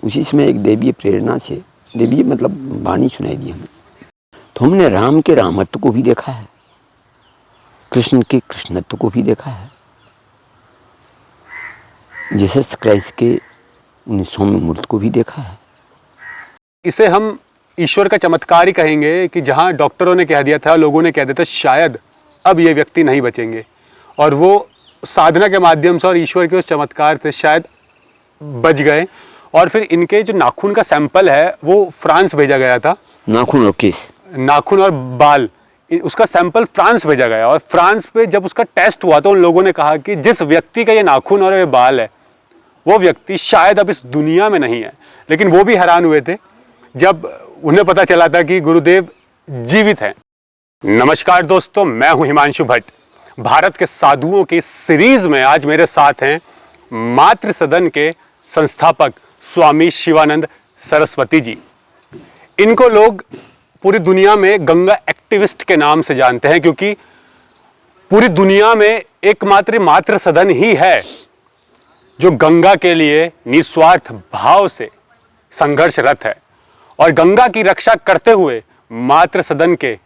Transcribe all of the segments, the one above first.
उसी समय एक दैवीय प्रेरणा से, दैवीय मतलब वाणी सुनाई दी हमें। तो हमने राम के रामत्व को भी देखा है, कृष्ण के कृष्णत्व को भी देखा है, जीसस क्राइस्ट के उन सौम्य मूर्ति को भी देखा है। इसे हम ईश्वर का चमत्कार ही कहेंगे कि जहां डॉक्टरों ने कह दिया था, लोगों ने कह दिया था शायद अब ये व्यक्ति नहीं बचेंगे, और वो साधना के माध्यम से और ईश्वर के उस चमत्कार से शायद बच गए। और फिर इनके जो नाखून का सैंपल है वो फ्रांस भेजा गया था। नाखून और केस, नाखून और बाल, उसका सैंपल फ्रांस भेजा गया, और फ्रांस पे जब उसका टेस्ट हुआ तो उन लोगों ने कहा कि जिस व्यक्ति का ये नाखून और ये बाल है वो व्यक्ति शायद अब इस दुनिया में नहीं है। लेकिन वो भी हैरान हुए थे जब उन्हें पता चला था कि गुरुदेव जीवित हैं। नमस्कार दोस्तों, मैं हूं हिमांशु भट्ट। भारत के साधुओं की सीरीज में आज मेरे साथ हैं मातृ सदन के संस्थापक स्वामी शिवानंद सरस्वती जी। इनको लोग पूरी दुनिया में गंगा एक्टिविस्ट के नाम से जानते हैं, क्योंकि पूरी दुनिया में एकमात्र मातृ सदन ही है जो गंगा के लिए निस्वार्थ भाव से संघर्षरत है। और गंगा की रक्षा करते हुए मातृ सदन के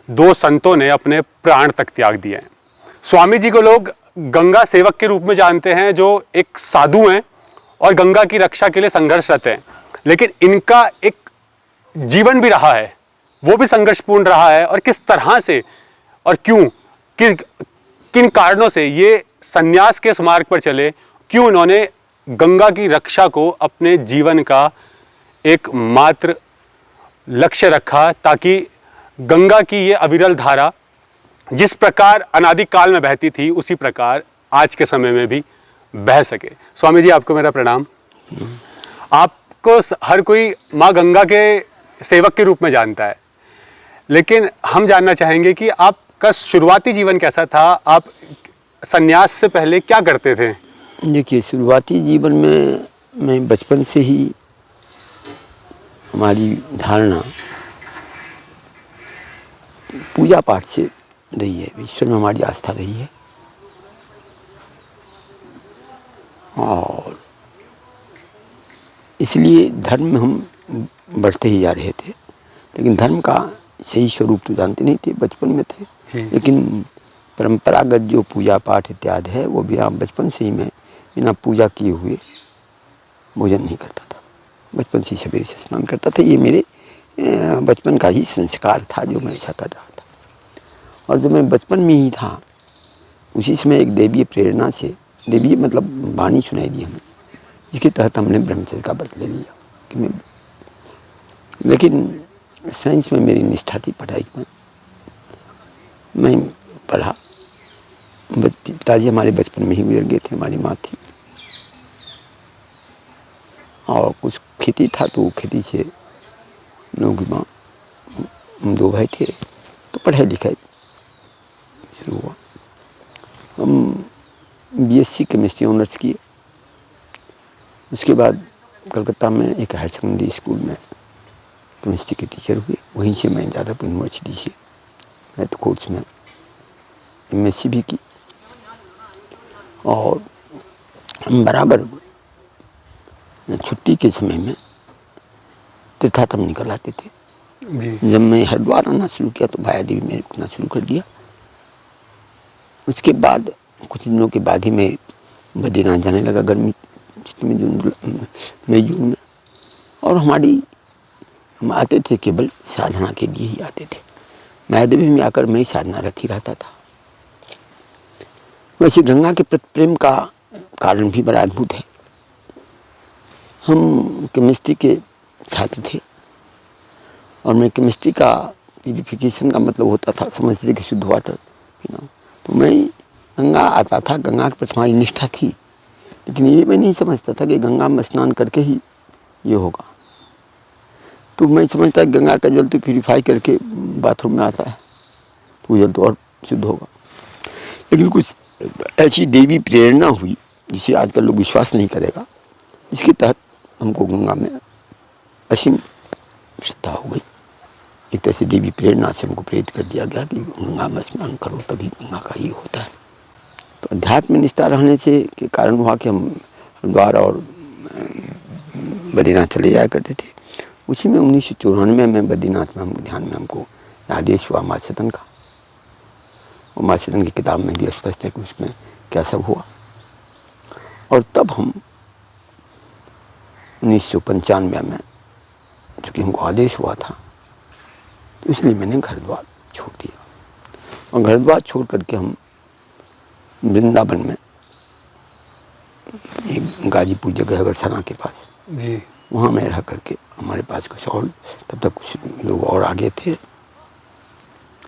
दो संतों ने अपने प्राण तक त्याग दिए हैं। स्वामी जी को लोग गंगा सेवक के रूप में जानते हैं, जो एक साधु हैं और गंगा की रक्षा के लिए संघर्षरत हैं। लेकिन इनका एक जीवन भी रहा है, वो भी संघर्षपूर्ण रहा है, और किस तरह से और क्यों, किन कारणों से ये संन्यास के मार्ग पर चले, क्यों इन्होंने गंगा की रक्षा को अपने जीवन का एक मात्र लक्ष्य रखा, ताकि गंगा की ये अविरल धारा जिस प्रकार अनादिकाल में बहती थी उसी प्रकार आज के समय में भी बह सके। स्वामी जी, आपको मेरा प्रणाम। आपको हर कोई माँ गंगा के सेवक के रूप में जानता है, लेकिन हम जानना चाहेंगे कि आपका शुरुआती जीवन कैसा था? आप संन्यास से पहले क्या करते थे? देखिए, शुरुआती जीवन में मैं बचपन से ही हमारी धारणा पूजा पाठ से रही है, ईश्वर में हमारी आस्था रही है। और इसलिए धर्म में हम बढ़ते ही जा रहे थे, लेकिन धर्म का सही स्वरूप तो जानते नहीं थे, बचपन में थे। लेकिन परंपरागत जो पूजा पाठ इत्यादि है वो बिना बचपन से ही मैं बिना पूजा किए हुए भोजन नहीं करता था। बचपन से सवेरे से स्नान करता था, ये मेरे बचपन का ही संस्कार था जो मैं ऐसा कर रहा था। और जब मैं बचपन में ही था उसी समय एक दैवीय प्रेरणा से, दैवीय मतलब वाणी सुनाई दी हमें, जिसके तहत हमने ब्रह्मचर्य का व्रत ले लिया कि मैं। लेकिन साइंस में मेरी निष्ठा थी, पढ़ाई में मैं पढ़ा। पिताजी हमारे बचपन में ही गुजर गए थे, हमारी माँ थी, और कुछ खेती था तो खेती से लोगों की माँ, हम दो भाई थे, तो पढ़ाई लिखाई शुरू हुआ। हम बीएससी केमिस्ट्री ऑनर्स किए। उसके बाद कलकत्ता में एक हायर सेकेंडरी स्कूल में केमिस्ट्री के टीचर हुए। वहीं से मैं जादवपुर यूनिवर्सिटी से हेड कोर्स में एमएससी भी की। और हम बराबर छुट्टी के समय में तीर्थाटन निकल आते थे जी। जब मैं हरिद्वार आना शुरू किया तो भाया देवी में रुकना शुरू कर दिया। उसके बाद कुछ दिनों के बाद ही मैं बद्रीनाथ जाने लगा, गर्मी में, मई जून में। और हम आते थे केवल साधना के लिए ही आते थे। माया देवी में आकर मैं साधना रख ही रहता था। वैसे गंगा के प्रति प्रेम का कारण भी बड़ा अद्भुत है। हम केमिस्ट्री के छात्र थे और मैं केमिस्ट्री का प्यूरिफिकेशन का मतलब होता था समझते कि शुद्ध वाटर पीना। तो मैं गंगा आता था, गंगा के प्रति हमारी निष्ठा थी, लेकिन ये मैं नहीं समझता था कि गंगा में स्नान करके ही ये होगा। तो मैं समझता गंगा का जल तो प्यूरिफाई करके बाथरूम में आता है तो वो जल तो और शुद्ध होगा। लेकिन कुछ ऐसी देवी प्रेरणा हुई जिसे आजकल लोग विश्वास नहीं करेगा, इसके तहत हमको गंगा में असीम श्रद्धा हो गई। एक तरह से देवी प्रेरणा से हमको प्रेरित कर दिया गया कि गंगा में स्नान करो, तभी गंगा का ही होता है। तो अध्यात्म निष्ठा रहने से के कारण हुआ कि हम हरिद्वार और बद्रीनाथ चले जाया करते थे। उसी में 1994 में बद्रीनाथ में हम ध्यान में हमको आदेश हुआ माँ सदन का, और माँ सदन की किताब में भी स्पष्ट है कि उसमें क्या सब हुआ। और तब हम 1995 में चूँकि हमको आदेश हुआ था, तो इसलिए मैंने घर द्वार छोड़ दिया, और घर द्वार छोड़ करके हम वृंदावन में एक गाजीपुर जगह है बरसाना के पास जी, वहाँ में रह करके, हमारे पास कुछ और तब तक कुछ लोग और आगे थे,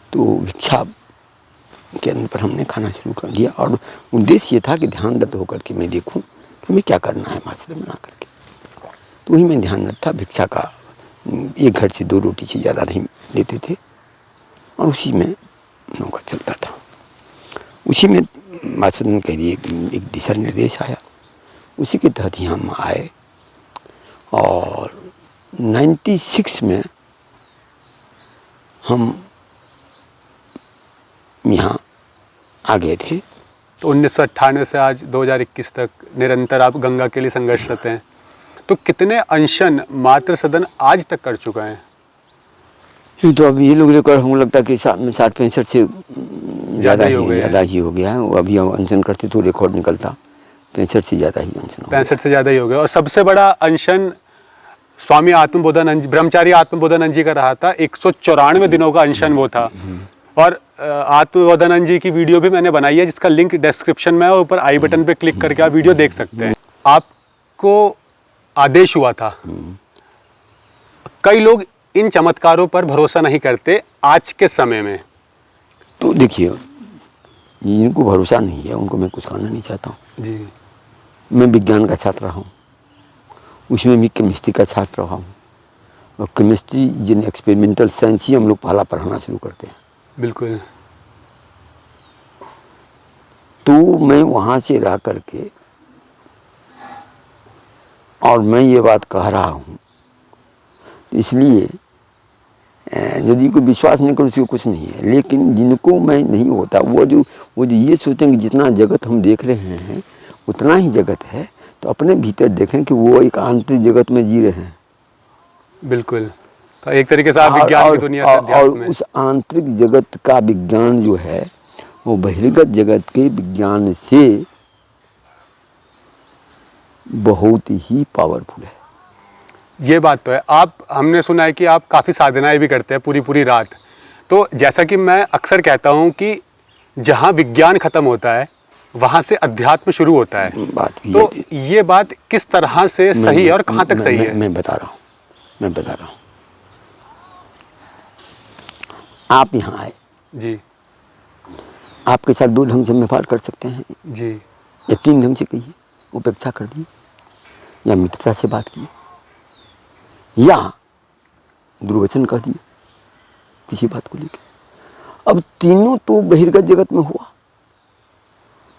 तो भिक्षा के अंदर पर हमने खाना शुरू कर दिया। और उद्देश्य ये था कि ध्यानरत होकर के मैं देखूं कि मैं क्या करना है मास्टर बना करके। तो वही मैं ध्यानरत था। भिक्षा का एक घर से 2 रोटी से ज़्यादा नहीं लेते थे, और उसी में लोगों का चलता था। उसी में मास्टर के लिए एक दिशा निर्देश आया, उसी के तहत ही हम आए। और 96 में हम यहाँ आ गए थे। तो 1998 से आज 2021 तक निरंतर आप गंगा के लिए संघर्षरत हैं। तो कितने अनशन मातृ सदन आज तक कर चुका है? ये तो अब ये लोग रिकॉर्ड हमको लगता है कि 60-65 से ज़्यादा ही हो गया है। अभी हम अनशन करते तो रिकॉर्ड निकलता 65 से ज़्यादा ही अनशन, 65 से ज़्यादा ही हो गया। और सबसे बड़ा अनशन स्वामी आत्मबोधानंद, ब्रह्मचारी आत्मबोधानंद जी का रहा था। 194 दिनों का अनशन वो था। और आत्मबोधानंद जी की वीडियो भी मैंने बनाई है, जिसका लिंक डिस्क्रिप्शन में है, और ऊपर आई बटन पे क्लिक करके आप वीडियो देख सकते हैं। आपको आदेश हुआ था। कई लोग इन चमत्कारों पर भरोसा नहीं करते आज के समय में। तो देखिए, जिनको भरोसा नहीं है उनको मैं कुछ कहना नहीं चाहता हूँ जी। मैं विज्ञान का छात्र रहा हूँ, उसमें भी केमिस्ट्री का छात्र रहा हूँ, और केमिस्ट्री जिन एक्सपेरिमेंटल साइंस ही हम लोग पहला पढ़ाना शुरू करते हैं। बिल्कुल। तो मैं वहाँ से रह करके, और मैं ये बात कह रहा हूँ, इसलिए यदि कोई विश्वास नहीं करे उसको कुछ नहीं है। लेकिन जिनको मैं नहीं होता, वो जो ये सोचेंगे जितना जगत हम देख रहे हैं उतना ही जगत है, तो अपने भीतर देखें कि वो एक आंतरिक जगत में जी रहे हैं। बिल्कुल। तो एक तरीके से आप विज्ञान की दुनिया से अध्यात्म में। और उस आंतरिक जगत का विज्ञान जो है वो बहिर्गत जगत के विज्ञान से बहुत ही पावरफुल है। ये बात तो है। हमने सुना है कि आप काफ़ी साधनाएं भी करते हैं पूरी रात। तो जैसा कि मैं अक्सर कहता हूँ कि जहाँ विज्ञान खत्म होता है वहाँ से अध्यात्म शुरू होता है। बात भी तो ये बात किस तरह से सही है और कहाँ तक सही है? मैं बता रहा हूँ। आप यहाँ आए जी, आपके साथ 2 ढंग से व्यवहार कर सकते हैं जी, या 3 ढंग से कहिए, उपेक्षा कर दी, या मित्रता से बात की, या दुर्वचन कह दिए किसी बात को लेकर। अब तीनों तो बहिर्गत जगत में हुआ,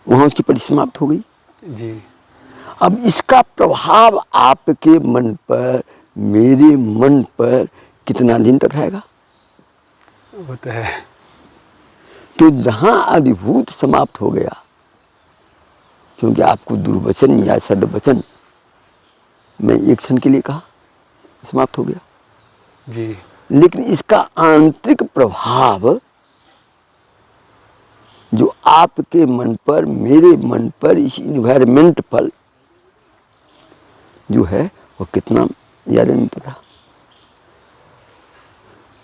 वहां उसकी परिसमाप्त हो गई। जी। अब इसका प्रभाव आपके मन पर, मेरे मन पर कितना दिन तक रहेगा? वो तो है। तो जहां अधिभूत समाप्त हो गया, क्योंकि आपको दुर्वचन या सदवचन मैं एक क्षण के लिए कहा, समाप्त हो गया। जी। लेकिन इसका आंतरिक प्रभाव जो आपके मन पर, मेरे मन पर, इस इन्वायरमेंट पर जो है वो कितना ज्यादा नहीं पता।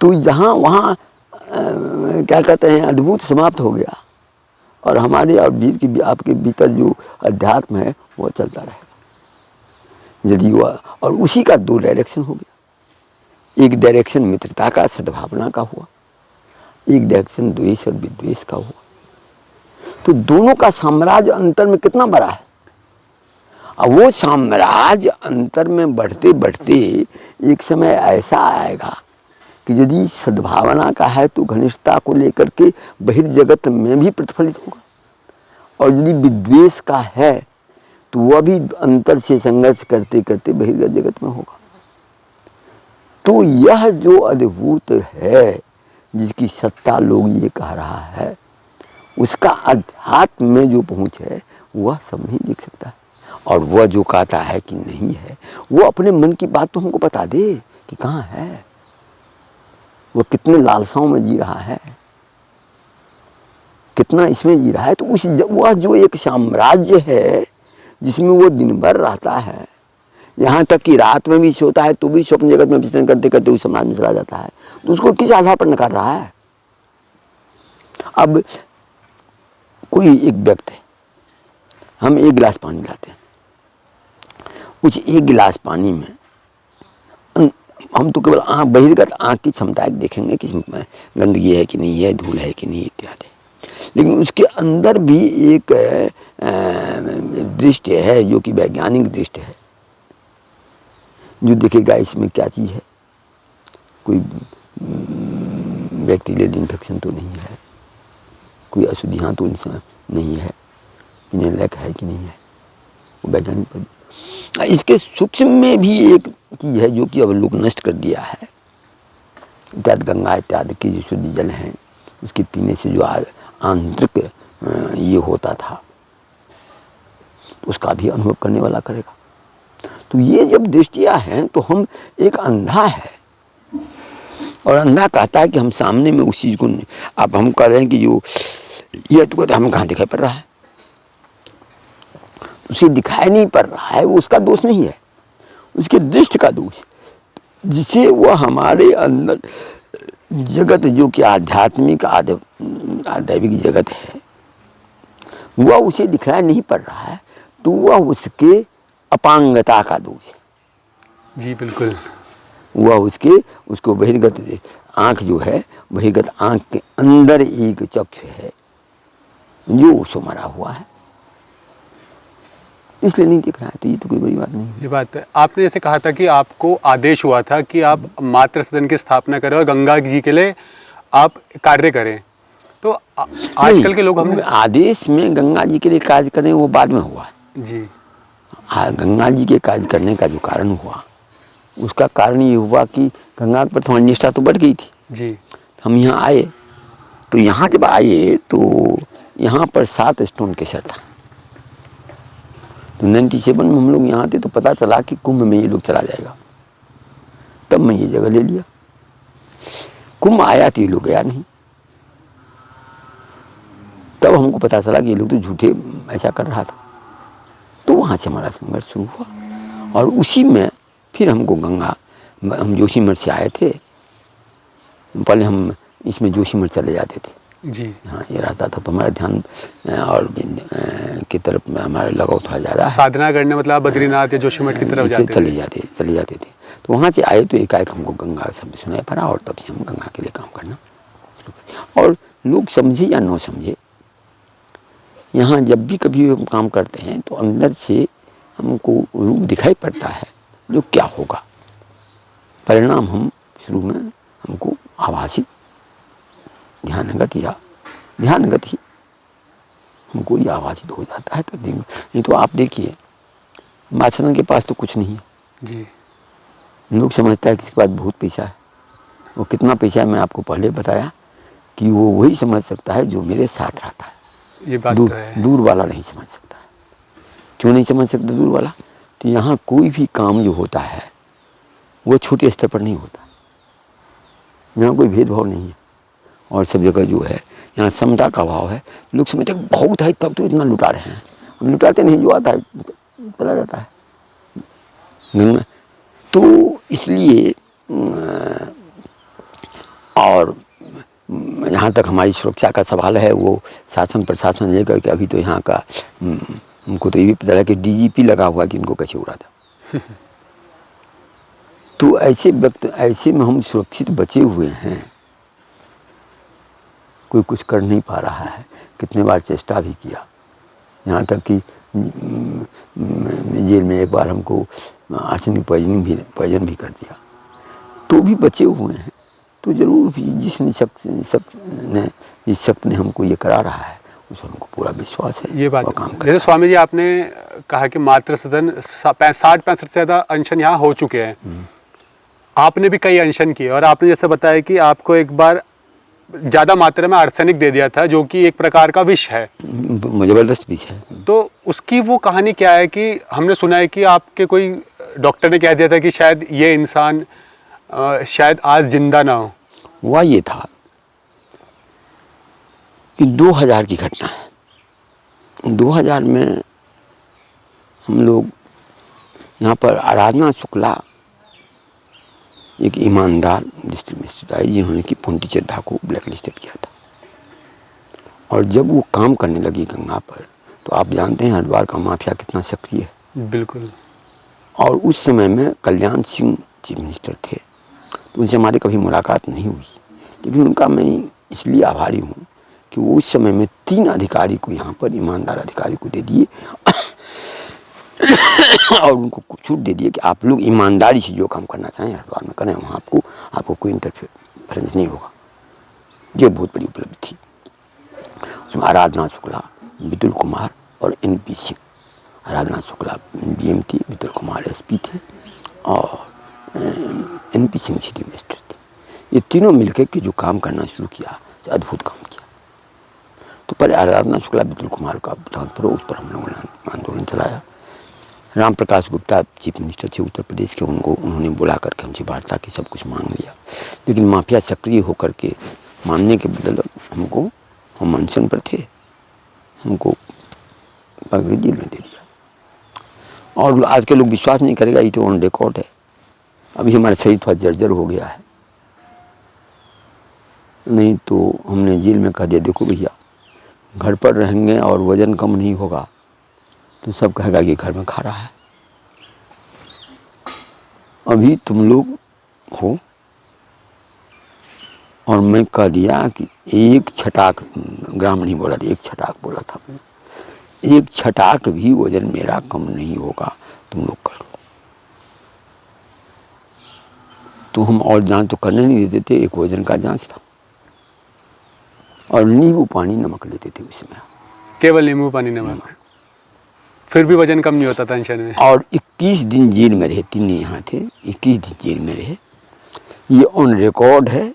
तो यहाँ वहाँ क्या कहते हैं, अद्भुत समाप्त हो गया, और हमारे और वीर की आपके भीतर जो अध्यात्म है वो चलता रहेगा। यदि वह, और उसी का 2 डायरेक्शन हो गया। एक डायरेक्शन मित्रता का, सद्भावना का हुआ, एक डायरेक्शन द्वेष और विद्वेष का हुआ। तो दोनों का साम्राज्य अंतर में कितना बड़ा है। अब वो साम्राज्य अंतर में बढ़ते बढ़ते एक समय ऐसा आएगा कि यदि सद्भावना का है तो घनिष्ठता को लेकर के बहिर्जगत में भी प्रतिफलित होगा, और यदि विद्वेष का है तो वह भी अंतर से संघर्ष करते करते बहिर्गत जगत में होगा। तो यह जो अद्भुत है, जिसकी सत्ता लोग ये कह रहा है, उसका अध्यात्म में जो पहुँच है वह सब नहीं दिख सकता है। और वह जो कहता है कि नहीं है, वो अपने मन की बात तो हमको बता दे कि कहाँ है, वो कितने लालसाओं में जी रहा है, कितना इसमें जी रहा है। तो उस वह जो एक साम्राज्य है जिसमें वो दिन भर रहता है, यहाँ तक कि रात में भी सोता है तो भी स्वप्न जगत में विचरण करते करते उस समाज में चला जाता है, तो उसको किस आधार पर नकार रहा है। अब कोई एक व्यक्ति है, हम एक गिलास पानी लाते हैं, उस एक गिलास पानी में हम तो केवल बहिर्गत आँख की क्षमता देखेंगे कि गंदगी है कि नहीं है, धूल है कि नहीं इत्यादि, लेकिन उसके अंदर भी एक दृष्टि है जो कि वैज्ञानिक दृष्टि है, जो देखेगा इसमें क्या चीज़ है, कोई बैक्टीरियल इन्फेक्शन तो नहीं है, कोई अशुद्धियाँ तो नहीं है, पीने लायक है कि नहीं है, वो वैज्ञानिक पर। इसके सूक्ष्म में भी एक चीज़ है जो कि अब लोग नष्ट कर दिया है। इत्यादि गंगा इत्यादि की जो शुद्ध जल हैं, उसके पीने से जो आंतरिक ये होता था, उसका भी अनुभव करने वाला करेगा। तो ये जब दृष्टियाँ हैं तो हम, एक अंधा है और अंधा कहता है कि हम सामने में उस चीज़ को, अब हम कह रहे हैं कि जो ये तो कहते हमें कहाँ दिखाई पड़ रहा है, उसे दिखाई नहीं पड़ रहा है, वो उसका दोष नहीं है, उसके दृष्टि का दोष, जिसे वह हमारे अंदर जगत जो कि आध्यात्मिक आध्यात्मिक जगत है, वह उसे दिखाई नहीं पड़ रहा है, तो वह उसके अपांगता का दोष है। जी बिल्कुल। वह उसको बहिर्गत आँख जो है, बहिर्गत आँख के अंदर एक चक्षु है जो उसको मरा हुआ है, इसलिए नहीं दिख रहा है। तो ये तो कोई बड़ी बात नहीं है। ये बात है। आपने जैसे कहा था कि आपको आदेश हुआ था कि आप मातृ सदन की स्थापना करें और गंगा जी के लिए आप कार्य करें, तो आजकल के लोग, हमने आदेश में गंगा जी के लिए कार्य करें वो बाद में हुआ जी। गंगा जी के कार्य करने का जो कारण हुआ, उसका कारण ये हुआ कि गंगा पर तो निष्ठा तो बढ़ गई थी जी। हम यहाँ आए, तो यहाँ जब आए तो यहाँ पर 7 स्टोन केसर था। तो 97 में हम लोग यहाँ थे, तो पता चला कि कुंभ में ये लोग चला जाएगा, तब मैं ये जगह ले लिया। कुंभ आया तो ये लोग गया नहीं, तब हमको पता चला कि ये लोग तो झूठे ऐसा कर रहा था। तो वहाँ से हमारा संघर्ष शुरू हुआ और उसी में फिर हमको गंगा, हम जोशीमठ से आए थे, पहले हम इसमें जोशीमठ चले जाते थे जी। हाँ, ये रहता था, तो हमारा ध्यान और की तरफ में हमारा लगाव थोड़ा ज़्यादा है। साधना करने मतलब बद्रीनाथ या जोशीमठ की तरफ चले जाते थे। तो वहाँ से आए तो एकाएक हमको गंगा शब्द सुनाई पड़ा और तब से हम गंगा के लिए काम करना शुरू कर। और लोग समझे या न समझे, यहाँ जब भी कभी हम काम करते हैं तो अंदर से हमको रूप दिखाई पड़ता है जो क्या होगा, परिणाम हम शुरू में हमको आभासी ध्यानगत ही हमको ये आभासित हो जाता है। तो नहीं तो आप देखिए, माचरण के पास तो कुछ नहीं है जी। लोग समझता है किसी के पास बहुत पैसा है, वो कितना पैसा है मैं आपको पहले बताया कि वो वही समझ सकता है जो मेरे साथ रहता है। ये बात तो है। दूर वाला नहीं समझ सकता है। क्यों नहीं समझ सकता दूर वाला? तो यहाँ कोई भी काम जो होता है वो छोटे स्तर पर नहीं होता, यहाँ कोई भेदभाव नहीं है और सब जगह जो है यहाँ समता का भाव है। लोग समझते हैं बहुत है तब तो इतना लुटा रहे हैं, हम लुटाते नहीं, जो आता है चला जाता है गंगा। तो इसलिए और जहाँ तक हमारी सुरक्षा का सवाल है, वो शासन प्रशासन लेकर के अभी तो यहाँ का हमको तो ये भी पता लगा कि डीजीपी लगा हुआ कि इनको कैसे उड़ा था। तो ऐसे में हम सुरक्षित बचे हुए हैं, कोई कुछ कर नहीं पा रहा है। कितने बार चेष्टा भी किया, यहाँ तक कि जेल में एक बार हमको आर्सेनिक पॉइजन भी कर दिया, तो भी बचे हुए हैं। तो जरूर भी जिस शक्त ने हमको ये करा रहा है उस हमको पूरा विश्वास है। ये बात काम जैसे स्वामी जी आपने कहा कि मातृ सदन 60-65 से ज़्यादा अनशन यहाँ हो चुके हैं, आपने भी कई अनशन किए और आपने जैसे बताया कि आपको एक बार ज़्यादा मात्रा में आर्सेनिक दे दिया था, जो कि एक प्रकार का विष है। जबरदस्त विष है। तो उसकी वो कहानी क्या है कि हमने सुना है कि आपके कोई डॉक्टर ने कह दिया था कि शायद ये इंसान शायद आज जिंदा ना हो। हुआ ये था कि 2000 की घटना है। 2000 में हम लोग यहाँ पर आराधना शुक्ला एक ईमानदार डिस्ट्रिक्ट मजिस्ट्रेट आई, जिन्होंने कि पुंटी चड्ढा को ब्लैक लिस्टेड किया था। और जब वो काम करने लगी गंगा पर, तो आप जानते हैं हरिद्वार का माफिया कितना सक्रिय है। बिल्कुल। और उस समय में कल्याण सिंह चीफ मिनिस्टर थे, तो उनसे हमारी कभी मुलाकात नहीं हुई, लेकिन उनका मैं इसलिए आभारी हूँ कि वो उस समय में 3 अधिकारी को यहाँ पर, ईमानदार अधिकारी को दे दिए और उनको छूट दे दिए कि आप लोग ईमानदारी से जो काम करना चाहें हरिद्वार में करें, वहाँ आपको कोई इंटरफेरेंस नहीं होगा। ये बहुत बड़ी उपलब्धि थी। उसमें आराधना शुक्ला, विपुल कुमार और NP सिंह। आराधना शुक्ला DM थी, विपुल कुमार SP थे और NP सिंह सिटी मिनिस्टर थे। ये तीनों मिलकर के जो काम करना शुरू किया, तो अद्भुत काम किया। तो पर आराधना शुक्ला विपुल कुमार का ट्रांसफर, उस पर हम लोगों ने आंदोलन चलाया। राम प्रकाश गुप्ता चीफ मिनिस्टर थे उत्तर प्रदेश के, उन्होंने बुला करके हमसे वार्ता की, सब कुछ मांग लिया, लेकिन माफिया सक्रिय होकर के मानने के बदले हमको, हम अनशन पर थे, हमको पगड़ी जेल में दे दिया। और आज के लोग विश्वास नहीं करेगा, ये तो ऑन रिकॉर्ड है। अभी हमारा शरीर थोड़ा जर्जर हो गया है, नहीं तो हमने जेल में कह दिया, देखो भैया घर पर रहेंगे और वजन कम नहीं होगा तो सब कहेगा कि घर में खा रहा है। अभी तुम लोग हो, और मैं कह दिया कि 1 छटाक, ग्राम नहीं बोला था, 1 छटाक बोला था, 1 छटाक भी वजन मेरा कम नहीं होगा, तुम लोग कर लो। तो हम और जांच तो करने नहीं देते थे, एक वजन का जांच था और नींबू पानी नमक लेते थे उसमें, केवल नींबू पानी नमक। फिर भी वजन कम नहीं होता था अनशन में। और 21 दिन जेल में रहे, 3 यहाँ थे, 21 दिन जेल में रहे। ये ऑन रिकॉर्ड है,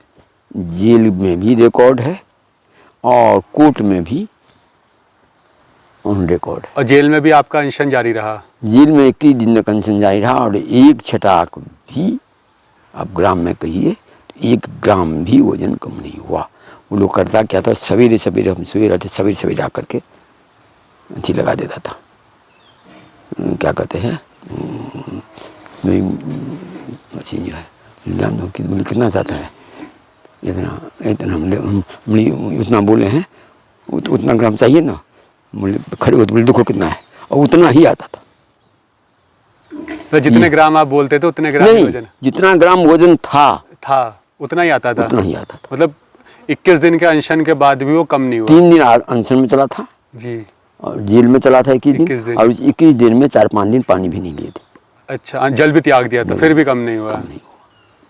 जेल में भी रिकॉर्ड है और कोर्ट में भी ऑन रिकॉर्ड है। और जेल में भी आपका अनशन जारी रहा? जेल में 21 दिन तक अनशन जारी रहा और 1 छटाक भी, आप ग्राम में कहिए, 1 ग्राम भी वजन कम नहीं हुआ। वो लोग करता क्या था, सवेरे सवेरे हम सोए रहते, सवेरे सवेरे आकर के अच्छी लगा देता था, क्या कहते हैं मशीन जो है, जान दो कि बोले कितना जाता है, इतना हम उतना बोले हैं, उतना ग्राम चाहिए ना, बोले खड़े हो तो बोले देखो कितना है, और उतना ही आता था। तो जितने ग्राम आप बोलते थे उतने ग्राम नहीं, वजन जितना ग्राम वजन था उतना ही आता था? उतना ही आता था। मतलब 21 दिन के अनशन के बाद भी वो कम नहीं हुआ? 3 दिन अनशन में चला था जी, और जेल में चला था 21 दिन, और 21 दिन में 4-5 दिन पानी भी नहीं लिए थे। अच्छा, जल भी त्याग दिया था, फिर भी कम नहीं हुआ? कम नहीं हुआ,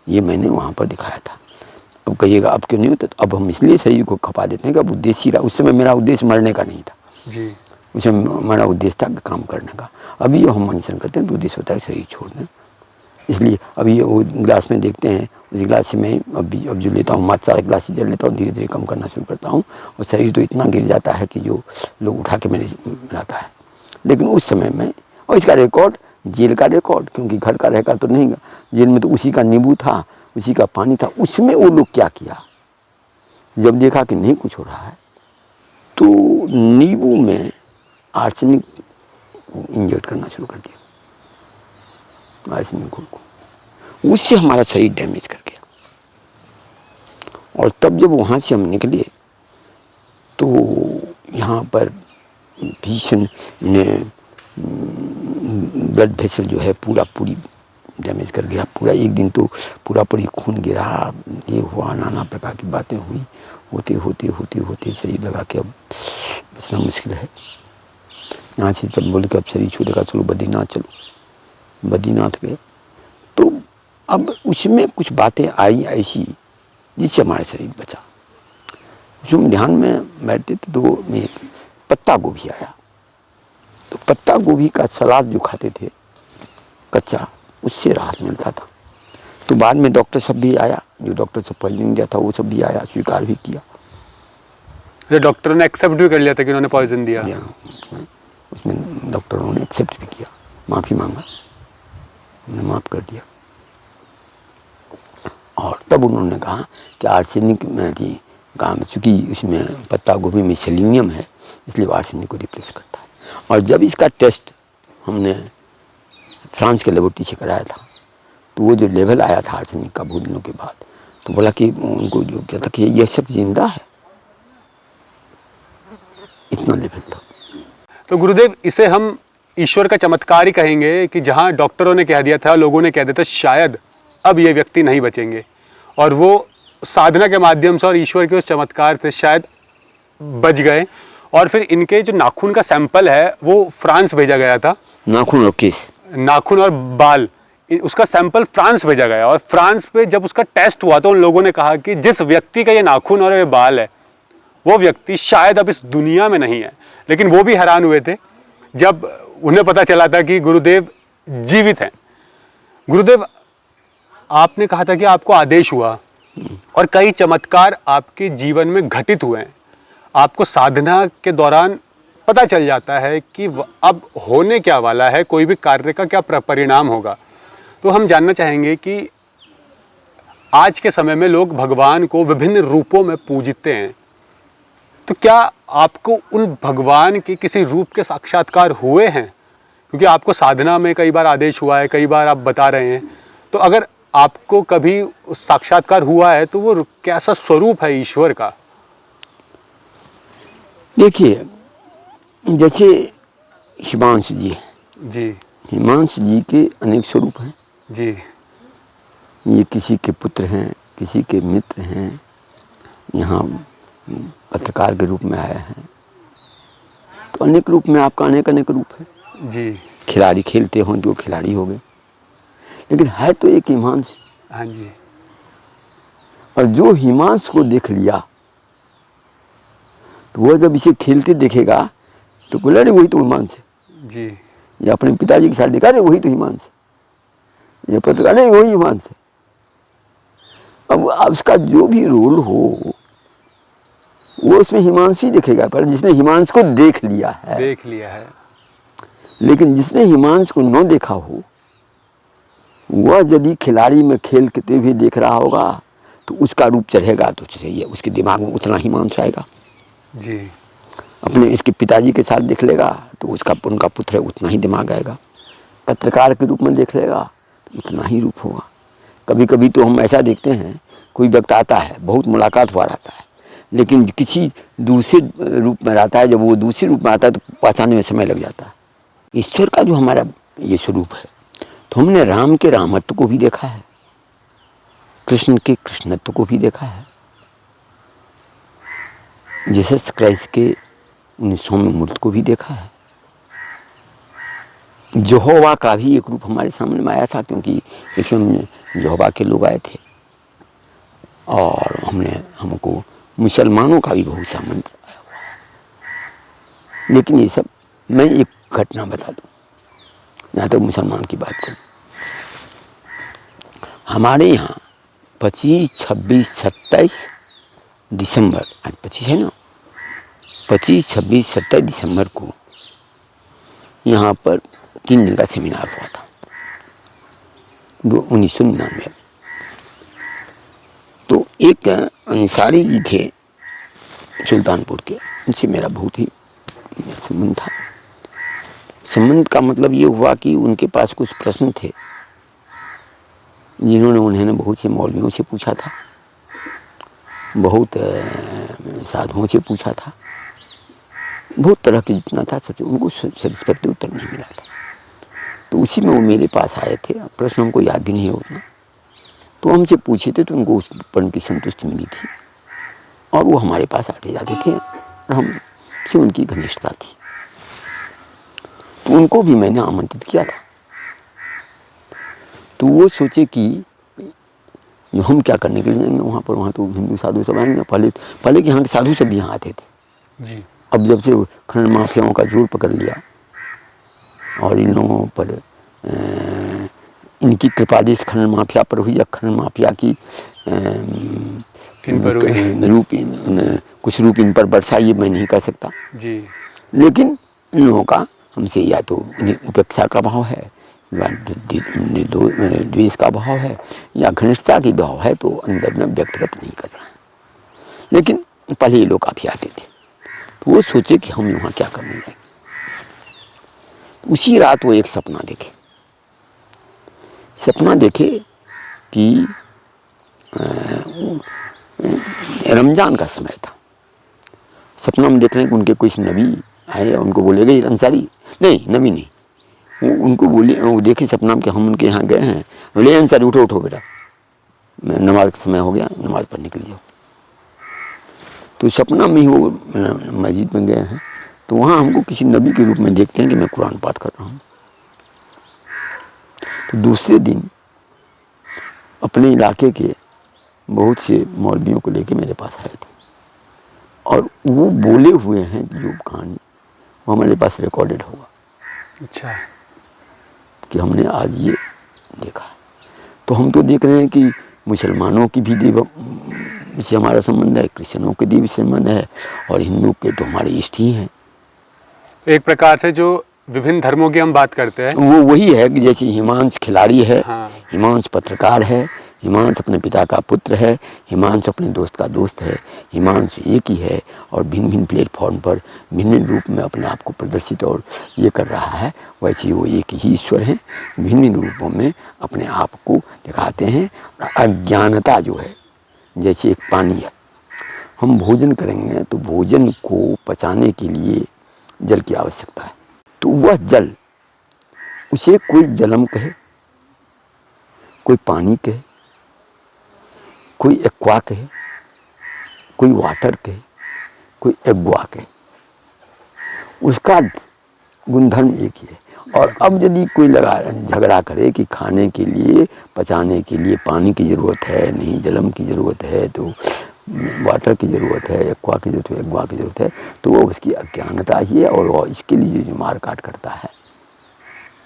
ये मैंने वहाँ पर दिखाया था। अब कहिएगा अब क्यों नहीं होता, तो अब हम इसलिए शरीर को खपा देते हैं कि अब उद्देश्य रहा। उस समय मेरा उद्देश्य मरने का नहीं था जी, उस समय हमारा उद्देश्य था काम करने का। अभी हम अनशन करते हैं तो उद्देश्य होता है शरीर छोड़ दें। इसलिए अभी वो गिलास में देखते हैं, उस गिलास से मैं अब जो लेता हूँ, 4 गिलास जल लेता हूँ, धीरे धीरे कम करना शुरू करता हूँ और शरीर तो इतना गिर जाता है कि जो लोग उठा के मेरे मिलाता है। लेकिन उस समय में, और इसका रिकॉर्ड, जेल का रिकॉर्ड, क्योंकि घर का रहेगा तो नहीं, जेल में तो उसी का नींबू था, उसी का पानी था। उसमें वो लोग क्या किया, जब देखा कि नहीं कुछ हो रहा है, तो नींबू में आर्सेनिक इंजेक्ट करना शुरू कर दिया, आर्सेनिक घोल को। उससे हमारा शरीर डैमेज कर गया। और तब जब वहाँ से हम निकले तो यहाँ पर भीषण ने ब्लड वेसल जो है पूरी डैमेज कर गया। पूरा एक दिन तो पूरी खून गिरा, ये हुआ, नाना प्रकार की बातें हुई। होते शरीर लगा के अब बचना मुश्किल है। यहाँ से जब बोले कि अब शरीर छूटेगा, चलो बद्रीनाथ चलो, बद्रीनाथ गए। तो अब उसमें कुछ बातें आई ऐसी जिससे हमारा शरीर बचा। जो ध्यान में बैठते थे तो में पत्ता गोभी आया, तो पत्ता गोभी का सलाद जो खाते थे कच्चा, उससे राहत मिलता था। तो बाद में डॉक्टर सब भी आया, जो डॉक्टर सब पॉइजनिंग दिया था वो सब भी आया, स्वीकार भी किया। जो डॉक्टरों ने एक्सेप्ट भी कर लिया था कि उन्होंने पॉइजन दिया। उसमें डॉक्टरों ने एक्सेप्ट भी किया, माफ़ी मांगा, उन्होंने माफ़ कर दिया। और तब उन्होंने कहा कि आर्सेनिक में की काम, चूँकि उसमें पत्ता गोभी में सेलेनियम है, इसलिए वो आर्सेनिक को रिप्लेस करता है। और जब इसका टेस्ट हमने फ्रांस के लेबोरेटरी से कराया था, तो वो जो लेवल आया था आर्सेनिक का बहुत दिनों के बाद, तो बोला कि उनको जो क्या था कि यह शख्स जिंदा है, इतना लेवल था। तो गुरुदेव, इसे हम ईश्वर का चमत्कार ही कहेंगे कि जहाँ डॉक्टरों ने कह दिया था, लोगों ने कह दिया था शायद अब ये व्यक्ति नहीं बचेंगे, और वो साधना के माध्यम से और ईश्वर के उस चमत्कार से शायद बच गए। और फिर इनके जो नाखून का सैंपल है वो फ्रांस भेजा गया था। नाखून और केस, नाखून और बाल, उसका सैंपल फ्रांस भेजा गया, और फ्रांस पे जब उसका टेस्ट हुआ तो उन लोगों ने कहा कि जिस व्यक्ति का ये नाखून और ये बाल है, वो व्यक्ति शायद अब इस दुनिया में नहीं है। लेकिन वो भी हैरान हुए थे जब उन्हें पता चला था कि गुरुदेव जीवित हैं। गुरुदेव, आपने कहा था कि आपको आदेश हुआ और कई चमत्कार आपके जीवन में घटित हुए हैं। आपको साधना के दौरान पता चल जाता है कि अब होने क्या वाला है, कोई भी कार्य का क्या परिणाम होगा। तो हम जानना चाहेंगे कि आज के समय में लोग भगवान को विभिन्न रूपों में पूजते हैं, तो क्या आपको उन भगवान के किसी रूप के साक्षात्कार हुए हैं? क्योंकि आपको साधना में कई बार आदेश हुआ है, कई बार आप बता रहे हैं, तो अगर आपको कभी साक्षात्कार हुआ है तो वो कैसा स्वरूप है ईश्वर का? देखिए, जैसे हिमांशु जी हैं, जी हिमांशु जी के अनेक स्वरूप हैं। जी ये किसी के पुत्र हैं, किसी के मित्र हैं, यहाँ पत्रकार के रूप में आए हैं, तो अनेक रूप में आपका अनेक अनेक रूप है। जी। खिलाड़ी खेलते हों तो खिलाड़ी हो गए, लेकिन है तो एक हिमांशु। हाँ जी। और जो हिमांशु को देख लिया तो वह जब इसे खेलते देखेगा तो बोला अरे वही तो हिमांशु है। जी। या अपने पिताजी के साथ देखा अरे वही तो हिमांशु है, या पत्रकार अरे वही हिमांशु है। अब उसका जो भी रोल हो वो उसमें हिमांशु ही दिखेगा, पर जिसने हिमांशु को देख लिया है। लेकिन जिसने हिमांशु को न देखा हो, वह यदि खिलाड़ी में खेलते हुए देख रहा होगा तो उसका रूप चढ़ेगा, तो चाहिए उसके दिमाग में उतना हिमांशु आएगा। जी। अपने इसके पिताजी के साथ देख लेगा तो उनका पुत्र है, उतना ही दिमाग आएगा। पत्रकार के रूप में देख लेगा तो उतना ही रूप होगा। कभी कभी तो हम ऐसा देखते हैं, कोई व्यक्ति आता है, बहुत मुलाकात हुआ रहता है, लेकिन किसी दूसरे रूप में रहता है, जब वो दूसरे रूप में आता है तो पहचानने में समय लग जाता है। ईश्वर का जो हमारा ये स्वरूप है, तो हमने राम के रामत्व को भी देखा है, कृष्ण के कृष्णत्व को भी देखा है, जीसस क्राइस्ट के उन सौम्य मूर्ति को भी देखा है। यहोवा का भी एक रूप हमारे सामने में आया था, क्योंकि एक समय यहोवा के लोग आए थे और हमको मुसलमानों का भी बहुत सा मंत्र आया हुआ है। लेकिन ये सब मैं एक घटना बता दूं, जहाँ तक मुसलमान की बात चली। हमारे यहाँ 25, 26, 27 दिसंबर, आज 25 है ना, 25, 26, 27 दिसंबर को यहाँ पर 3 दिन का सेमिनार हुआ था 1999 में। तो एक अंसारी जी थे सुल्तानपुर के, उनसे मेरा बहुत ही संबंध था। संबंध का मतलब ये हुआ कि उनके पास कुछ प्रश्न थे जिन्होंने उन्होंने बहुत से मौलवियों से पूछा था, बहुत साधुओं से पूछा था, बहुत तरह के जितना था सबसे, उनको सेटिस्फैक्टरी उत्तर नहीं मिला था। तो उसी में वो मेरे पास आए थे, प्रश्न हमको याद भी नहीं है उतना, तो हमसे पूछे थे तो उनको उस पर उनकी संतुष्टि मिली थी और वो हमारे पास आते जाते थे और हमसे उनकी घनिष्ठता थी। तो उनको भी मैंने आमंत्रित किया था। तो वो सोचे कि हम क्या करने के लिए जाएंगे वहाँ पर, वहाँ तो हिंदू साधु सब आएंगे। पहले कि यहाँ के साधु सब भी यहाँ आते थे जी। अब जब से खनन माफियाओं का जोर पकड़ लिया और इन लोगों पर इनकी कृपा जिस खनन माफिया पर हुई या खनन माफिया की इन पर हुई। कुछ रूप इन पर बरसा, ये मैं नहीं कह सकता जी। लेकिन इन लोगों का हमसे या तो उपेक्षा का भाव है या द्वेष का भाव है या घनिष्ठता की भाव है, तो अंदर में व्यक्तिगत नहीं कर रहा है। लेकिन पहले ये लोग काफी आते थे, तो वो सोचे कि हम यहाँ क्या करने जाएंगे। उसी रात वो एक सपना देखे कि रमजान का समय था। सपना में देख रहे हैं कि उनके कुछ नबी आए, उनको बोले गए अंसारी, नहीं नबी नहीं, वो उनको बोले, वो देखे सपना में कि हम उनके यहाँ गए हैं, बोले अंसारी उठो उठो बेटा, नमाज का समय हो गया, नमाज पढ़ने के लिए जाओ। तो सपना में ही वो मस्जिद में गए हैं, तो वहाँ हमको किसी नबी के रूप में देखते हैं कि मैं कुरान पाठ कर रहा हूँ। तो दूसरे दिन अपने इलाके के बहुत से मौलवियों को लेके मेरे पास आए थे, और वो बोले हुए हैं जो कहानी, वो हमारे पास रिकॉर्डेड होगा। अच्छा। कि हमने आज ये देखा। तो हम तो देख रहे हैं कि मुसलमानों की भी देव से हमारा संबंध है, क्रिश्चियनों के देव से संबंध है, और हिंदू के तो हमारे इष्ट ही हैं। एक प्रकार से जो विभिन्न धर्मों की हम बात करते हैं, वो वही है कि जैसे हिमांश खिलाड़ी है, हाँ। हिमांश पत्रकार है, हिमांश अपने पिता का पुत्र है, हिमांश अपने दोस्त का दोस्त है, हिमांश एक ही है और भिन्न भिन्न प्लेटफॉर्म पर भिन्न रूप में अपने आप को प्रदर्शित और ये कर रहा है। वैसे वो एक ही ईश्वर हैं, भिन्न भिन्न रूपों में अपने आप को दिखाते हैं। अज्ञानता जो है, जैसे एक पानी है, हम भोजन करेंगे तो भोजन को पचाने के लिए जल की आवश्यकता है, तो वह जल, उसे कोई जलम कहे, कोई पानी कहे, कोई एक्वा कहे, कोई वाटर कहे, कोई एग्वा कहे, उसका गुणधर्म एक ही है। और अब यदि कोई झगड़ा करे कि खाने के लिए, पचाने के लिए पानी की ज़रूरत है, नहीं जलम की ज़रूरत है, तो वाटर की ज़रूरत है, एक्वा की ज़रूरत है, एग्वा की ज़रूरत है, तो वो उसकी अज्ञानता ही है। और वो इसके लिए जो मार काट करता है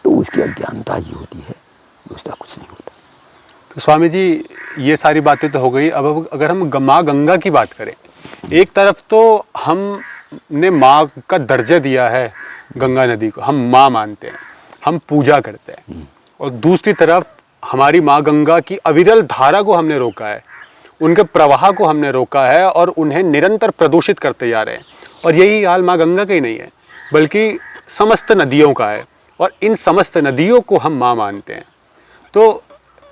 तो उसकी अज्ञानता ही होती है, दूसरा कुछ नहीं होता। तो स्वामी जी, ये सारी बातें तो हो गई। अब अगर हम माँ गंगा की बात करें, एक तरफ तो हमने माँ का दर्जा दिया है गंगा नदी को, हम माँ मानते हैं, हम पूजा करते हैं, और दूसरी तरफ हमारी माँ गंगा की अविरल धारा को हमने रोका है, उनके प्रवाह को हमने रोका है और उन्हें निरंतर प्रदूषित करते जा रहे हैं। और यही हाल माँ गंगा का ही नहीं है, बल्कि समस्त नदियों का है, और इन समस्त नदियों को हम माँ मानते हैं। तो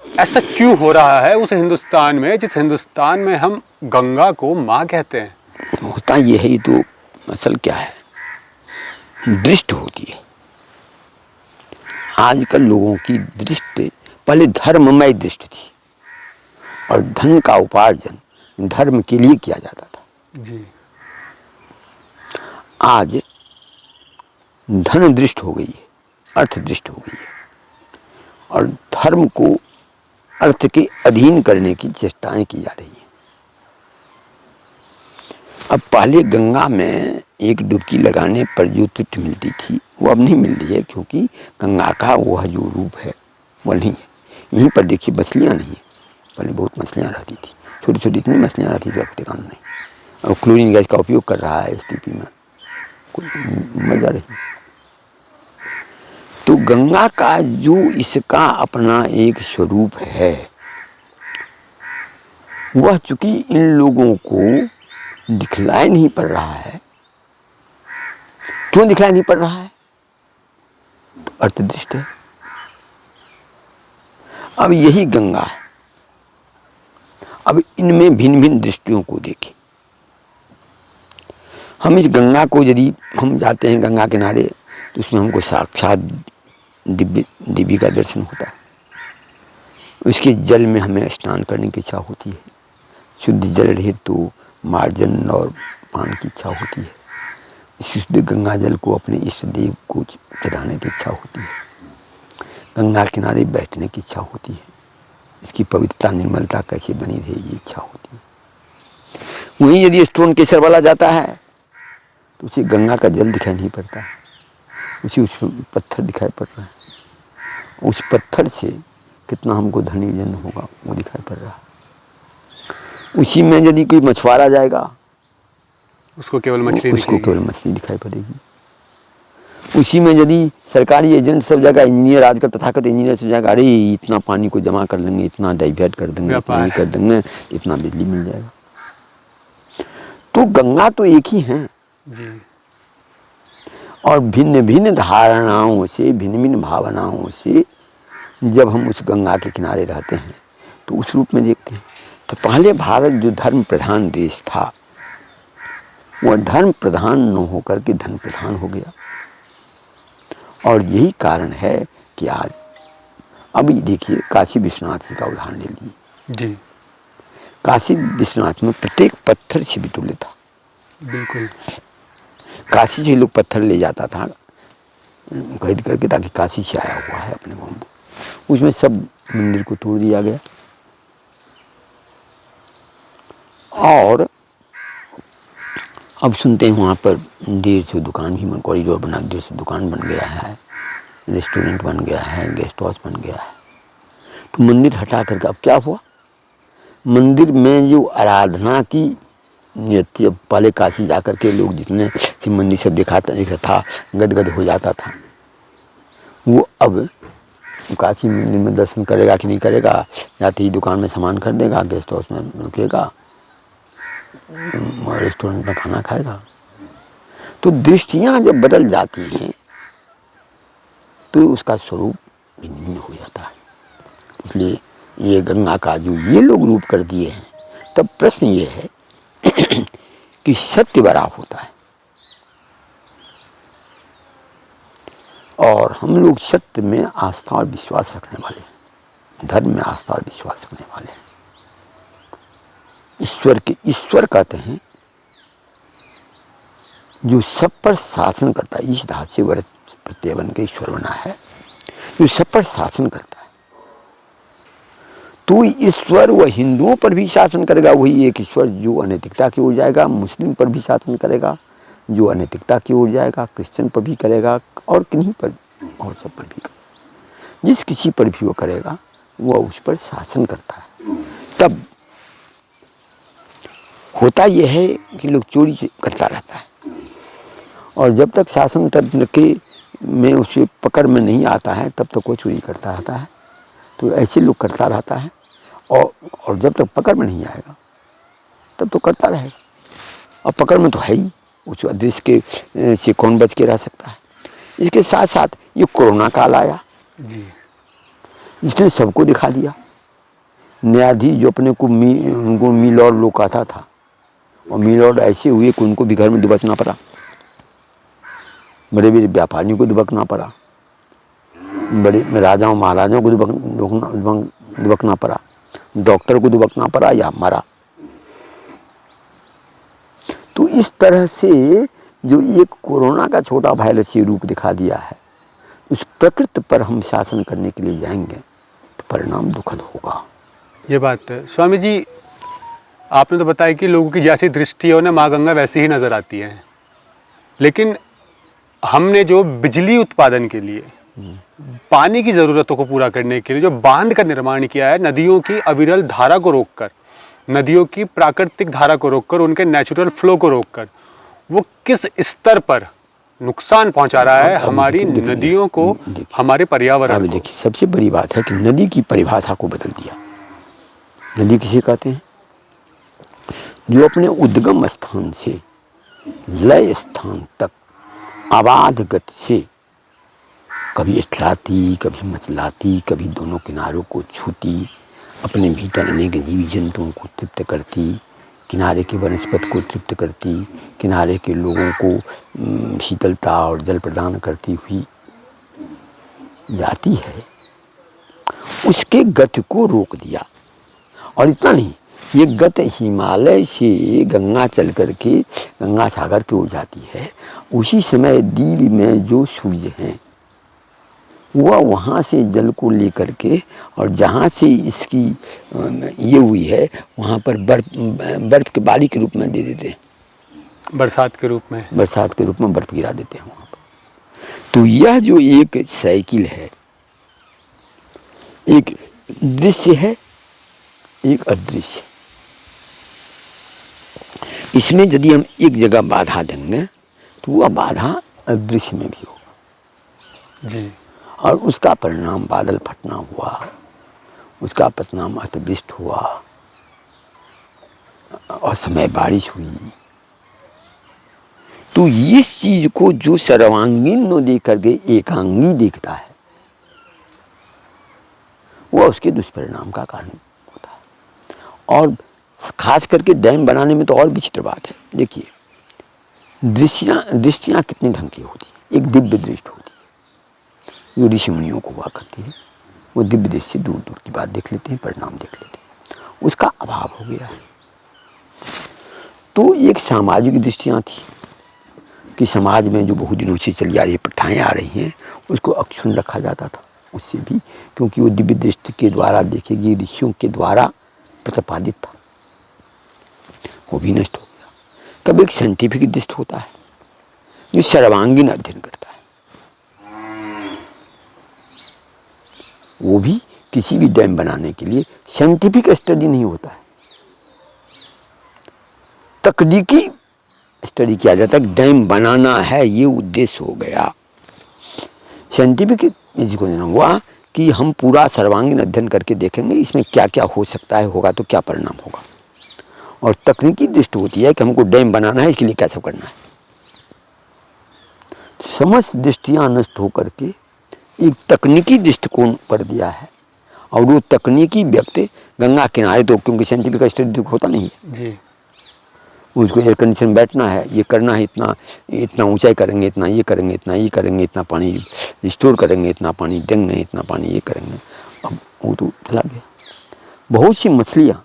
ऐसा क्यों हो रहा है उस हिंदुस्तान में, जिस हिंदुस्तान में हम गंगा को माँ कहते हैं? होता ये है, तो असल क्या है, दृष्टि होती है। आजकल लोगों की दृष्टि पहले धर्ममय दृष्टि थी, और धन का उपार्जन धर्म के लिए किया जाता था। जी। आज धन दृष्ट हो गई है, अर्थ दृष्ट हो गई है, और धर्म को अर्थ के अधीन करने की चेष्टाएं की जा रही हैं। अब पहले गंगा में एक डुबकी लगाने पर जो तृप्ति मिलती थी, वो अब नहीं मिल रही है, क्योंकि गंगा का वह जो रूप है वह नहीं है। यहीं पर देखिए मछलियाँ नहीं है, पहले बहुत मछलियाँ रहती थी, छोटी छोटी इतनी मछलियाँ रहती थी, कोई ठिकाना नहीं। और क्लोरीन गैस का उपयोग कर रहा है STP में, कोई मजा नहीं। तो गंगा का जो इसका अपना एक स्वरूप है, वह चूंकि इन लोगों को दिखलाई नहीं पड़ रहा है। क्यों दिखलाई नहीं पड़ रहा है? तो अर्थदृष्ट है। अब यही गंगा है, अब इनमें भिन्न भिन्न दृष्टियों को देखें। हम इस गंगा को, यदि हम जाते हैं गंगा किनारे, तो उसमें हमको साक्षात दिव्य का दर्शन होता है। उसके जल में हमें स्नान करने की इच्छा होती है, शुद्ध जल रहे तो मार्जन और पान की इच्छा होती है। इस शुद्ध गंगा जल को अपने इष्ट देव को चढ़ाने की इच्छा होती है, गंगा किनारे बैठने की इच्छा होती है, इसकी पवित्रता निर्मलता कैसे बनी रहे ये इच्छा होती है। वहीं यदि स्टोन केसर वाला जाता है तो उसे गंगा का जल दिखाई नहीं पड़ता है, उसे उस पत्थर दिखाई पड़ रहा है। उस पत्थर से कितना हमको धनी जन होगा वो दिखाई पड़ रहा है। उसी में यदि कोई मछुआरा जाएगा उसको केवल मछली उसको दिखेगी। केवल मछली दिखाई पड़ेगी। उसी में यदि सरकारी एजेंट सब जगह, इंजीनियर आजकल तथाकथित इंजीनियर सब जगह, अरे इतना पानी को जमा कर देंगे, इतना डाइवर्ट कर देंगे, इतना ही कर देंगे, इतना बिजली मिल जाएगा। तो गंगा तो एक ही है जी। और भिन्न भिन्न धारणाओं से, भिन्न भिन्न भावनाओं से जब हम उस गंगा के किनारे रहते हैं तो उस रूप में देखते हैं। तो पहले भारत जो धर्म प्रधान देश था वह धर्म प्रधान न होकर के धन प्रधान हो गया। और यही कारण है कि आज अभी देखिए काशी विश्वनाथ जी का उदाहरण ले लीजिए जी। काशी विश्वनाथ में प्रत्येक पत्थर शिव तुल्य था। बिल्कुल। काशी से लोग पत्थर ले जाता था खरीद करके, ताकि काशी से आया हुआ है अपने गाँव में। उसमें सब मंदिर को तोड़ दिया गया और अब सुनते हैं वहाँ पर 150 दुकान भी, कॉरिडोर बना 150 दुकान बन गया है, रेस्टोरेंट बन गया है, गेस्ट हाउस बन गया है। तो मंदिर हटा करके अब क्या हुआ, मंदिर में जो आराधना की नियति, अब पहले काशी जाकर के लोग जितने शिव मंदिर सब देखा था गदगद हो जाता था, वो अब काशी मंदिर में दर्शन करेगा कि नहीं करेगा, जाते ही दुकान में सामान खरीदेगा, गेस्ट हाउस में रुकेगा, रेस्टोरेंट में खाना खाएगा। तो दृष्टियां जब बदल जाती हैं तो उसका स्वरूप भिन्न हो जाता है। इसलिए ये गंगा का जो ये लोग रूप कर दिए हैं, तब प्रश्न ये है कि सत्य बड़ा होता है और हम लोग सत्य में आस्था और विश्वास रखने वाले हैं, धर्म में आस्था और विश्वास रखने वाले हैं। ईश्वर कहते हैं जो सब पर शासन करता है, इस धातु से वर्ष प्रत्यय बन के ईश्वर बना है, जो सब पर शासन करता है। तो ईश्वर वह हिंदुओं पर भी शासन करेगा, वही एक ईश्वर जो अनैतिकता की ओर जाएगा, मुस्लिम पर भी शासन करेगा जो अनैतिकता की ओर जाएगा, क्रिश्चियन पर भी करेगा और किन्हीं पर और सब पर भी करेगा। जिस किसी पर भी वो करेगा वह उस पर शासन करता है। तब होता यह है कि लोग चोरी करता रहता है और जब तक शासन तंत्र के में उसे पकड़ में नहीं आता है तब तक वो चोरी करता रहता है। तो ऐसे लोग करता रहता है और जब तक पकड़ में नहीं आएगा तब तो करता रहेगा। और पकड़ में तो है ही, उस अदृश्य के से कौन बच के रह सकता है। इसके साथ साथ ये कोरोना काल आया जी। इसने सबको दिखा दिया। न्यायाधीश जो अपने को उनको मी लॉर्ड लोग कहता था और मी लॉर्ड ऐसे हुए कि उनको भी घर में दुबकना पड़ा, बड़े बड़े व्यापारियों को दुबकना पड़ा, बड़े राजाओं महाराजाओं को दुबकना पड़ा, डॉक्टर को दुबकना पड़ा या मरा। तो इस तरह से जो एक कोरोना का छोटा वायरस ये रूप दिखा दिया है, उस प्रकृति पर हम शासन करने के लिए जाएंगे तो परिणाम दुखद होगा। ये बात है स्वामी जी, आपने तो बताया कि लोगों की जैसी दृष्टि है उन्हें माँ गंगा वैसी ही नज़र आती है, लेकिन हमने जो बिजली उत्पादन के लिए, पानी की ज़रूरतों को पूरा करने के लिए जो बांध का निर्माण किया है, नदियों की अविरल धारा को रोककर, नदियों की प्राकृतिक धारा को रोककर, उनके नेचुरल फ्लो को रोककर, वो किस स्तर पर नुकसान पहुंचा रहा है हमारी नदियों को, हमारे पर्यावरण को। देखिए सबसे बड़ी बात है कि नदी की परिभाषा को बदल दिया। नदी किसे कहते हैं? जो अपने उद्गम स्थान से लय स्थान तक अबाध गति से कभी इठलाती, कभी मचलाती, कभी दोनों किनारों को छूती, अपने भीतर अनेक जीव जंतुओं को तृप्त करती, किनारे के वनस्पति को तृप्त करती, किनारे के लोगों को शीतलता और जल प्रदान करती हुई जाती है, उसके गति को रोक दिया। और इतना नहीं, ये गति हिमालय से गंगा चल करके गंगा सागर की ओर जाती है। उसी समय द्वीप में जो सूर्य हैं वह वहाँ से जल को लेकर के और जहाँ से इसकी ये हुई है वहाँ पर बर्फ के बारी के रूप में दे देते हैं, बरसात के रूप में बर्फ गिरा देते हैं वहाँ पर। तो यह जो एक साइकिल है, एक दृश्य है, एक अदृश्य। इसमें यदि हम एक जगह बाधा देंगे तो वह बाधा अदृश्य में भी होगा जी। और उसका परिणाम बादल फटना हुआ, उसका परिणाम अतिवृष्टि हुआ, असमय बारिश हुई। तो इस चीज को जो सर्वांगीण न देख करके एकांगी देखता है, वह उसके दुष्परिणाम का कारण होता है। और खास करके डैम बनाने में तो और विचित्र बात है। देखिए, दृष्टियाँ कितनी ढंग की होती है। एक दिव्य दृष्टि होती है जो ऋषि मुनियों को हुआ करती है, वो दिव्य दृष्टि से दूर दूर की बात देख लेते हैं, परिणाम देख लेते हैं। उसका अभाव हो गया है। तो एक सामाजिक दृष्टियाँ थी कि समाज में जो बहुत दिनों से चली आ रही प्रथाएँ आ रही हैं, उसको अक्षुण्ण रखा जाता था। उससे भी क्योंकि वो दिव्य दृष्टि के द्वारा देखेगी, ऋषियों के द्वारा प्रतिपादित था, वो भी नष्ट हो गया। तब एक साइंटिफिक दृष्टि होता है जो सर्वांगीण अध्ययन करता है। वो भी किसी भी डैम बनाने के लिए साइंटिफिक स्टडी नहीं होता है, तकनीकी स्टडी किया जाता है। डैम बनाना है, ये उद्देश्य हो गया। साइंटिफिक इसको हुआ कि हम पूरा सर्वांगीण अध्ययन करके देखेंगे इसमें क्या क्या हो सकता है, होगा तो क्या परिणाम होगा। और तकनीकी दृष्टि होती है कि हमको डैम बनाना है, इसके लिए क्या सब करना है। समस्त दृष्टियां नष्ट होकर के एक तकनीकी दृष्टिकोण पर दिया है। और वो तकनीकी व्यक्ति गंगा किनारे, तो क्योंकि साइंटिफिक स्टडी होता नहीं है जी। उसको एयर कंडीशन में बैठना है, ये करना है, इतना इतना ऊंचाई करेंगे, इतना ये करेंगे, इतना ये करेंगे, इतना पानी स्टोर करेंगे, इतना पानी देंगे, इतना पानी ये करेंगे। अब वो तो चला गया। बहुत सी मछलियाँ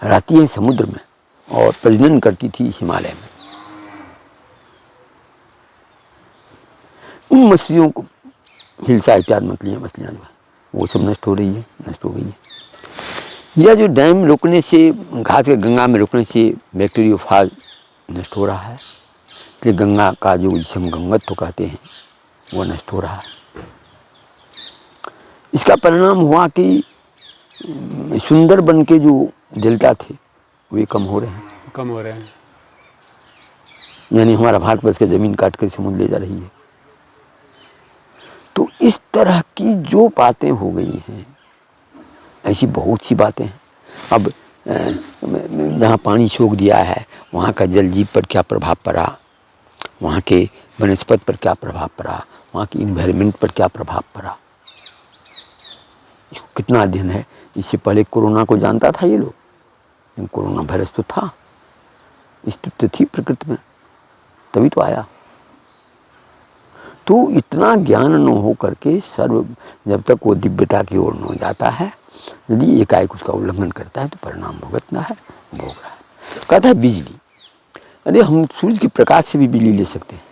रहती हैं समुद्र में और प्रजनन करती थी हिमालय में। उन मछलियों को, हिल्सा इत्यादि मछलियाँ जो है वो सब नष्ट हो रही है, नष्ट हो गई है। यह जो डैम रुकने से, घास के गंगा में रुकने से बैक्टीरियोफाज नष्ट हो रहा है, इसलिए गंगा का जो जिसे हम गंगत्व कहते हैं वो नष्ट हो रहा है। इसका परिणाम हुआ कि सुंदरबन के जो डेल्टा थे वे कम हो रहे हैं, कम हो रहे हैं। यानी हमारा भारतवर्ष की जमीन काट कर समुद्र ले जा रही है। तो इस तरह की जो बातें हो गई हैं, ऐसी बहुत सी बातें हैं। अब जहाँ पानी सोख दिया है वहाँ का जल जीव पर क्या प्रभाव पड़ा, वहाँ के वनस्पति पर क्या प्रभाव पड़ा, वहाँ की इन्वायरमेंट पर क्या प्रभाव पड़ा, इसको कितना अध्ययन है। इससे पहले कोरोना को जानता था ये लोग, लेकिन कोरोना वायरस तो था, स्थिति थी प्रकृति में, तभी तो आया। तो इतना ज्ञान न हो करके सर्व, जब तक वो दिव्यता की ओर न जाता है, यदि एकाएक उसका उल्लंघन करता है तो परिणाम भुगतना है, भोग रहा है। कहता है बिजली, अरे हम सूर्य के प्रकाश से भी बिजली ले सकते हैं।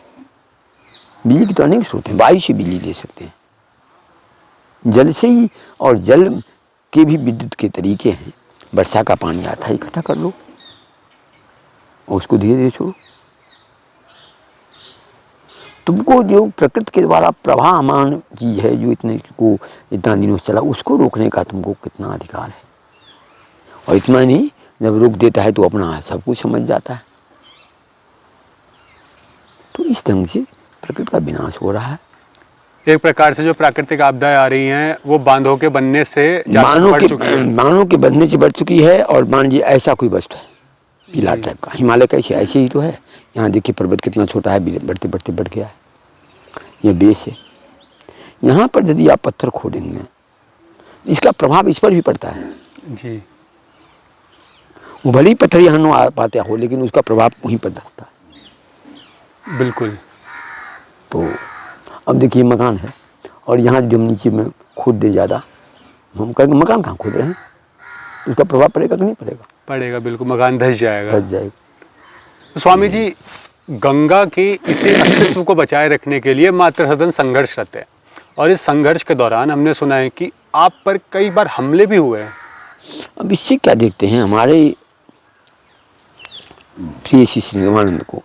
बिजली के तो अनेक स्रोत हैं, वायु से बिजली ले सकते हैं, जल से ही, और जल के भी विद्युत के तरीके हैं। वर्षा का पानी आता है, इकट्ठा कर लो और उसको धीरे धीरे छोड़ो। तुमको जो प्रकृति के द्वारा प्रवाहमान चीज है, जो इतना दिनों से चला, उसको रोकने का तुमको कितना अधिकार है। और इतना नहीं, जब रोक देता है तो अपना सब कुछ समझ जाता है। तो इस ढंग से प्रकृति का विनाश हो रहा है। एक प्रकार से जो प्राकृतिक आपदाएं आ रही हैं वो बांधों के बनने से बांधों के बनने से बढ़ चुकी है। और मान लीजिए ऐसा कोई वस्तु है किला टाइप का, हिमालय का ऐसे ही तो है। यहाँ देखिए पर्वत कितना छोटा है, बढ़ते बढ़ते बढ़ गया है, ये बेस है। यहाँ पर यदि आप पत्थर खोदेंगे, इसका प्रभाव इस पर भी पड़ता है जी। वो भले ही पत्थर यहाँ न आ पाते हो, लेकिन उसका प्रभाव वहीं पर धसता है। बिल्कुल। तो अब देखिए मकान है, और यहाँ जब नीचे में खोद दे ज़्यादा, हम कहेंगे मकान कहाँ खोद रहे हैं, इसका प्रभाव पड़ेगा कि नहीं पड़ेगा? पड़ेगा, बिल्कुल, मकान धस जाएगा। धस जाएगा। तो स्वामी जी, गंगा के इसी अस्तित्व को बचाए रखने के लिए मातृ सदन संघर्षरत है, और इस संघर्ष के दौरान हमने सुना है कि आप पर कई बार हमले भी हुए हैं। अब इससे क्या देखते हैं, हमारे प्रिय शिष्य निगमानंद को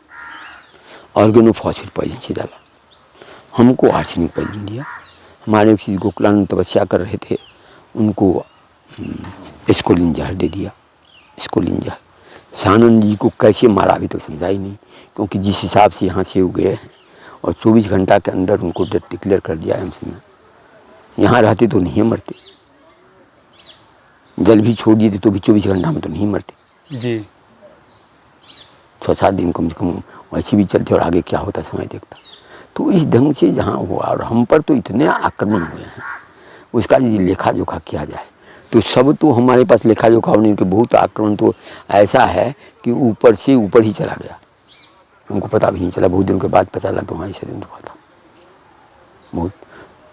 ऑर्गेनोफॉस्फेट पॉइजन से डाला, हमको आर्सेनिक पॉइजन दिया, हमारे एक श्री गोकुलानंद तपस्या कर रहे थे, उनको स्कोलिन जहर दे दिया, स्कोलिन जहर। सानंद जी को कैसे मारा अभी तक समझा ही नहीं, क्योंकि जिस हिसाब से यहाँ से वो गए हैं और 24 घंटा के अंदर उनको डेथ डिक्लेयर कर दिया एम्स में। यहाँ रहते तो नहीं मरते, जल भी छोड़ दिए तो भी 24 घंटा में तो नहीं मरते जी। 6-7 दिन कम से कम वैसे भी चलते, और आगे क्या होता समय देखता। तो इस ढंग से जहाँ हुआ, और हम पर तो इतने आक्रमण हुए हैं, उसका यदि लेखा जोखा किया जाए तो सब तो हमारे पास लेखा जोखा होने के बहुत आक्रमण तो ऐसा है कि ऊपर से ऊपर ही चला गया, हमको पता भी नहीं चला। बहुत दिनों के बाद पता चला तो वहाँ षड्यंत्र हुआ था बहुत।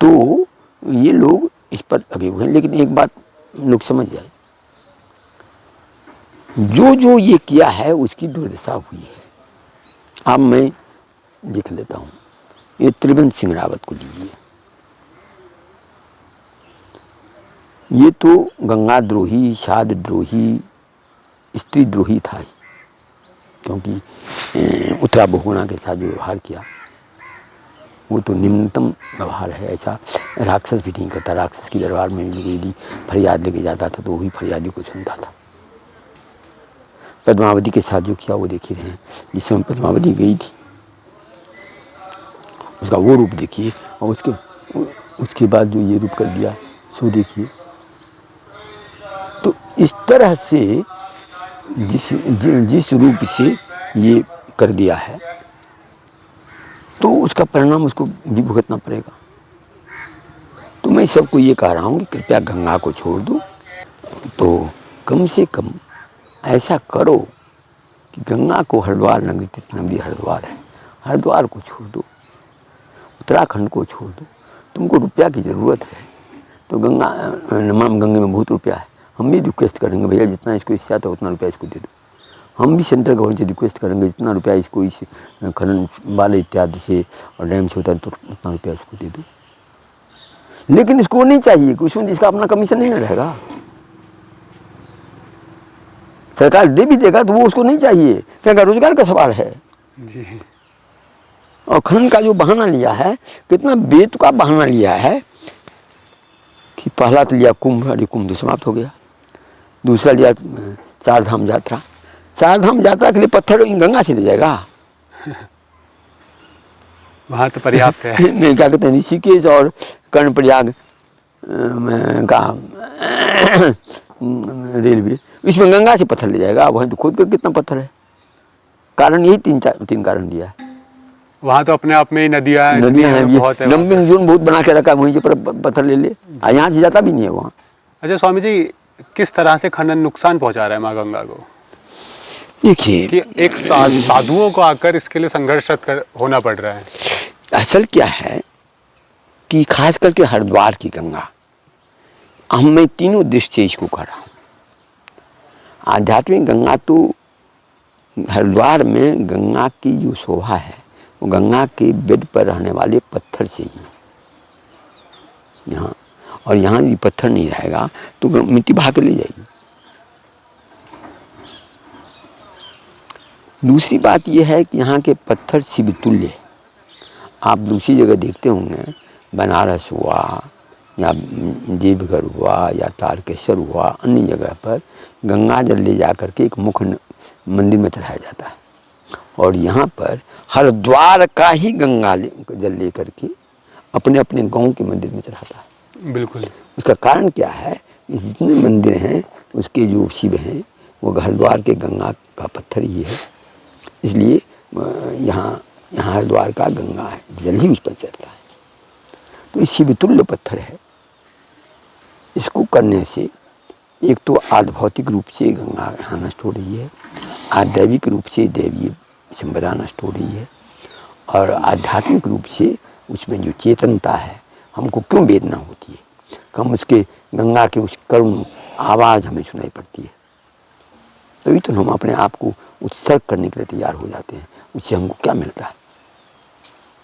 तो ये लोग इस पर लगे हुए हैं, लेकिन एक बात लोग समझ जाए, जो जो ये किया है उसकी दुर्दशा हुई है। अब मैं लिख लेता हूँ, ये त्रिवेंद्र सिंह रावत को लीजिए। ये तो गंगा द्रोही, शाद द्रोही, स्त्री द्रोही था ही, क्योंकि उत्तरा बहुगुणा के साथ जो व्यवहार किया वो तो निम्नतम व्यवहार है। ऐसा राक्षस भी नहीं करता। राक्षस की दरबार में भी यदि फरियाद लेके जाता था तो वो भी फरियादी को सुनता था। पद्मावती के साथ जो किया वो देख ही रहे हैं, जिस समय पद्मावती गई थी उसका वो रूप देखिए, और उसके बाद जो ये रूप कर दिया सो देखिए। तो इस तरह से जिस रूप से ये कर दिया है तो उसका परिणाम उसको भी भुगतना पड़ेगा। तो मैं सबको ये कह रहा हूँ कि कृपया गंगा को छोड़ दो, तो कम से कम ऐसा करो कि गंगा को, हरिद्वार नगरी, तीर्थ नगरी हरिद्वार है, हरिद्वार को छोड़ दो, उत्तराखंड को छोड़ दो। तुमको रुपया की ज़रूरत है तो नमामि गंगे में बहुत रुपया है। हम भी रिक्वेस्ट करेंगे भैया जितना इसको इससे आता है उतना रुपया इसको दे दो। हम भी सेंट्रल गवर्नमेंट से रिक्वेस्ट करेंगे जितना रुपया इसको इस खनन वाले इत्यादि से और डैम से होता है तो उतना रुपया उसको दे दो। लेकिन इसको नहीं चाहिए कि उसमें इसका अपना कमीशन नहीं रहेगा। सरकार दे भी देगा तो वो उसको नहीं चाहिए, क्या रोजगार का सवाल है जी। और खनन का जो बहाना लिया है, कितना बेतुका बहाना लिया है कि पहला तो लिया कुंभ, अरे कुंभ तो समाप्त हो गया। दूसरा लिया चारधाम यात्रा, चारधाम यात्रा के लिए पत्थर गंगा से ले जाएगा वहाँ तो पर्याप्त है। नहीं, क्या कहते हैं, ऋषिकेश और कर्णप्रयाग का रेलवे, इसमें गंगा से पत्थर ले जाएगा। वहीं तो खोद कर कितना पत्थर है। कारण यही तीन कारण दिया है। वहाँ तो अपने आप में ही नदियाँ हैं, बहुत है, डंपिंग जोन बहुत बना के रखा है, वहीं से पत्थर ले ले, यहाँ से जाता भी नहीं है वहाँ। अच्छा स्वामी जी, किस तरह से खनन नुकसान पहुँचा रहा है माँ गंगा को? देखिए कि एक साधुओं को आकर इसके लिए संघर्षरत होना पड़ रहा है। असल क्या है कि खास करके हरिद्वार की गंगा, मैं तीनों दृष्टि से इसको कह रहा हूँ। आध्यात्मिक गंगा तो हरिद्वार में गंगा की जो शोभा है वो गंगा के बेड पर रहने वाले पत्थर से ही यहाँ, और यहाँ यदि पत्थर नहीं रहेगा तो मिट्टी बहा के ले जाएगी। दूसरी बात यह है कि यहाँ के पत्थर शिवतुल्य। आप दूसरी जगह देखते होंगे, बनारस हुआ या देवघर हुआ या तारकेश्वर हुआ, अन्य जगह पर गंगा जल ले जा करके एक मुख्य मंदिर में चढ़ाया जाता है, और यहाँ पर हरिद्वार का ही गंगा जल ले करके अपने अपने गांव के मंदिर में चढ़ाता है। बिल्कुल। उसका कारण क्या है, जितने मंदिर हैं उसके जो शिव हैं वो हरिद्वार के गंगा का पत्थर ही है, इसलिए यहाँ हरिद्वार का गंगा जल ही उस पर चढ़ता है। तो ये शिवतुल्य पत्थर है। इसको करने से एक तो आध्यात्मिक रूप से गंगा यहाँ नष्ट हो रही है, आध्यात्मिक रूप से दैवीय संपदा नष्ट हो रही है, और आध्यात्मिक रूप से उसमें जो चेतनता है, हमको क्यों वेदना होती है, कम उसके गंगा के उस करुण आवाज़ हमें सुनाई पड़ती है, तभी तो हम अपने आप को उत्सर्ग करने के लिए तैयार हो जाते हैं। उससे हमको क्या मिलता है,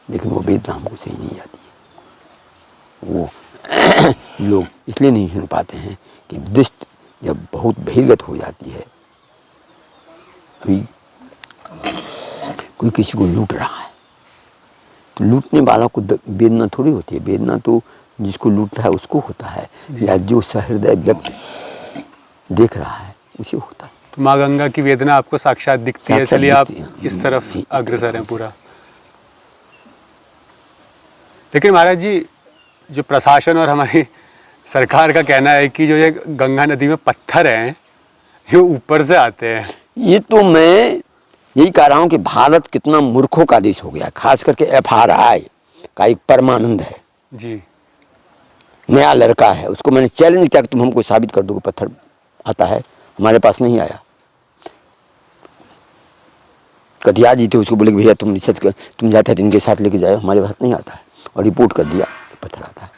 लेकिन वो वेदना हमको सही नहीं आती है। वो लोग इसलिए नहीं सुन पाते हैं कि दृष्टि जब बहुत बहिर्गत हो जाती है, अभी कोई किसी को लूट रहा है तो लूटने वाला को वेदना थोड़ी होती है, वेदना तो जिसको लूटता है उसको होता है, या जो सहृदय व्यक्ति देख रहा है उसे होता है। तो माँ गंगा की वेदना आपको साक्षात दिखती है, इसलिए आप इस तरफ इस अग्रसर हैं पूरा। लेकिन महाराज जी, जो प्रशासन और हमारी सरकार का कहना है कि जो ये गंगा नदी में पत्थर हैं ये ऊपर से आते हैं। ये तो मैं यही कह रहा हूँ कि भारत कितना मूर्खों का देश हो गया, खास करके FRI का एक परमानंद है जी, नया लड़का है, उसको मैंने चैलेंज किया कि तुम हमको साबित कर दो कि पत्थर आता है, हमारे पास नहीं आया। कटियार जी थे, उसको बोले कि भैया तुम रिसर्च कर, तुम जाते हैं इनके साथ लेके जाओ, हमारे पास नहीं आता है, और रिपोर्ट कर दिया पत्थर आता है।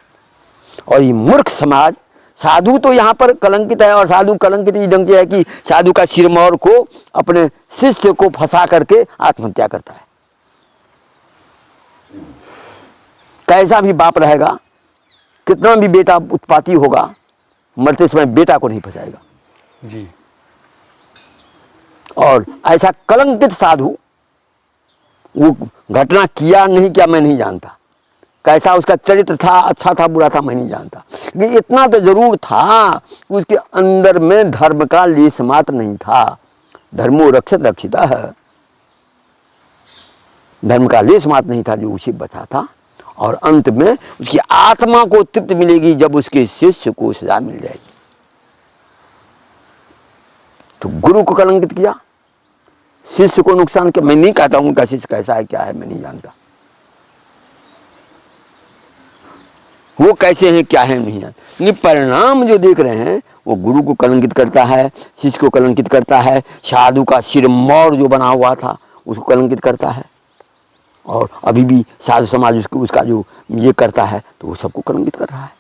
और ये मूर्ख समाज, साधु तो यहाँ पर कलंकित है, और साधु कलंकित इस ढंग से है कि साधु का सिरमौर को अपने शिष्य को फंसा करके आत्महत्या करता है। कैसा भी बाप रहेगा, कितना भी बेटा उत्पाती होगा, मरते समय बेटा को नहीं फंसाएगा जी। और ऐसा कलंकित साधु, वो घटना किया नहीं किया मैं नहीं जानता, कैसा उसका चरित्र था, अच्छा था बुरा था मैं नहीं जानता, लेकिन इतना तो जरूर था कि उसके अंदर में धर्म का लेश मात्र नहीं था। धर्मो रक्षित रक्षिता है, धर्म का लेश मात्र नहीं था जो उसे बचा था। और अंत में उसकी आत्मा को तृप्ति मिलेगी जब उसके शिष्य को सजा मिल जाएगी। तो गुरु को कलंकित किया, शिष्य को नुकसान किया। मैं नहीं कहता हूं उनका शिष्य कैसा है क्या है मैं नहीं जानता, वो कैसे हैं क्या है नहीं है, लेकिन परिणाम जो देख रहे हैं वो गुरु को कलंकित करता है, शिष्य को कलंकित करता है, साधु का सिरमौर जो बना हुआ था उसको कलंकित करता है, और अभी भी साधु समाज उसका जो ये करता है तो वो सबको कलंकित कर रहा है।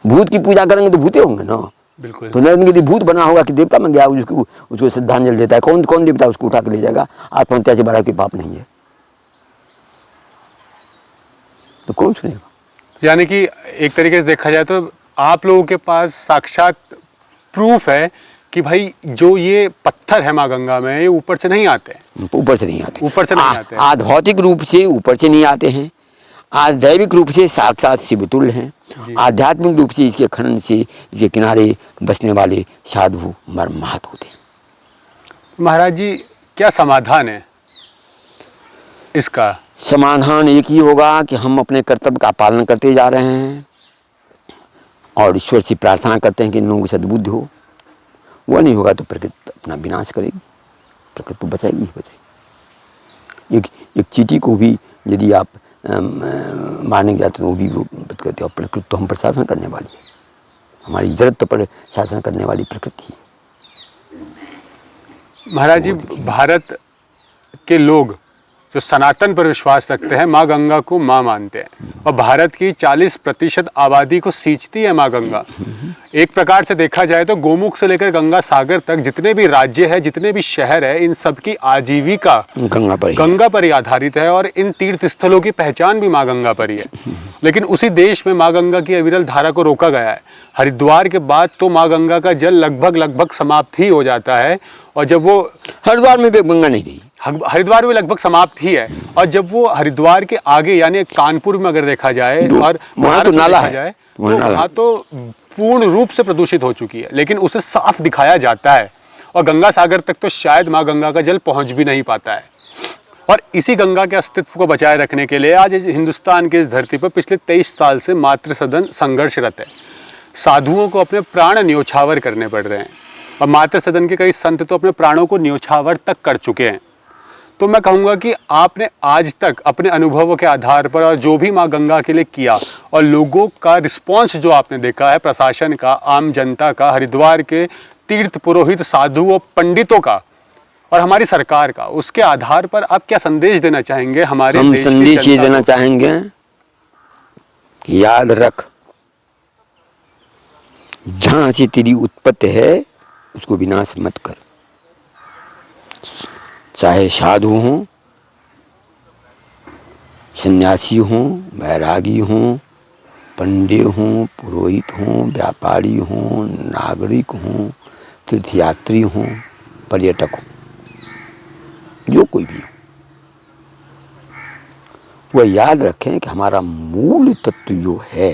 भूत की पूजा करेंगे तो भूते होंगे ना, बिल्कुल। तो नरेंद्र यदि भूत बना होगा कि देवता में गया उसको श्रद्धांजलि देता है, कौन कौन देवता उसको उठा के ले जाएगा? आत्महत्या से बड़ा कोई पाप नहीं है, तो कौन सुनेगा? यानी कि एक तरीके से देखा जाए तो आप लोगों के पास साक्षात प्रूफ है कि भाई जो ये पत्थर है माँ गंगा में ये ऊपर से नहीं आते हैं। ऊपर से नहीं आते, ऊपर से नहीं आते हैं। आध्यात्मिक रूप से ऊपर से नहीं आते हैं, आज दैविक रूप से साक्षात शिवतुल्य हैं, आध्यात्मिक रूप से इसके खनन से इसके किनारे बसने वाले साधु मर्माहत होते हैं। महाराज जी, क्या समाधान है इसका? समाधान एक ही होगा कि हम अपने कर्तव्य का पालन करते जा रहे हैं और ईश्वर से प्रार्थना करते हैं कि इन लोगों को सद्बुद्धि हो। वह नहीं होगा तो प्रकृति अपना विनाश करेगी, प्रकृति तो बचाएगी ही बचाएगी। एक चींटी को भी यदि आप मारने जाते तो वो भी बच करते, और प्रकृति तो हम पर शासन करने वाली है, हमारी जरूरत पर शासन करने वाली प्रकृति है। महाराज जी, भारत के लोग जो सनातन पर विश्वास रखते हैं माँ गंगा को माँ मानते हैं, और भारत की 40% आबादी को सींचती है माँ गंगा। एक प्रकार से देखा जाए तो गोमुख से लेकर गंगा सागर तक जितने भी राज्य है, जितने भी शहर है, इन सब की आजीविका गंगा पर ही आधारित है, और इन तीर्थ स्थलों की पहचान भी माँ गंगा पर ही है। लेकिन उसी देश में माँ गंगा की अविरल धारा को रोका गया है। हरिद्वार के बाद तो माँ गंगा का जल लगभग समाप्त ही हो जाता है, और जब वो हरिद्वार में भी गंगा नहीं रही, हरिद्वार में लगभग समाप्त ही है, और जब वो हरिद्वार के आगे यानी कानपुर में अगर देखा जाए और वहाँ तो नाला है, वहाँ तो पूर्ण रूप से प्रदूषित हो चुकी है, लेकिन उसे साफ दिखाया जाता है, और गंगा सागर तक तो शायद माँ गंगा का जल पहुँच भी नहीं पाता है। और इसी गंगा के अस्तित्व को बचाए रखने के लिए आज हिंदुस्तान की इस धरती पर पिछले 23 साल से मातृ सदन संघर्षरत है। साधुओं को अपने प्राण न्योछावर करने पड़ रहे हैं, और मातृ सदन के कई संत तो अपने प्राणों को न्योछावर तक कर चुके हैं। तो मैं कहूँगा कि आपने आज तक अपने अनुभवों के आधार पर और जो भी माँ गंगा के लिए किया, और लोगों का रिस्पॉन्स जो आपने देखा है, प्रशासन का, आम जनता का, हरिद्वार के तीर्थ पुरोहित, साधु और पंडितों का, और हमारी सरकार का, उसके आधार पर आप क्या संदेश देना चाहेंगे हमारे हम देश की संदेश ये जनता देना को? चाहेंगे, याद रख जहां से तेरी उत्पत्ति है उसको विनाश मत कर। चाहे साधु हों, सन्यासी हों, वैरागी हों, पंडित हों, पुरोहित हों, व्यापारी हों, नागरिक हों, तीर्थयात्री हों, पर्यटक हों, जो कोई भी हो, वह याद रखें कि हमारा मूल तत्व जो है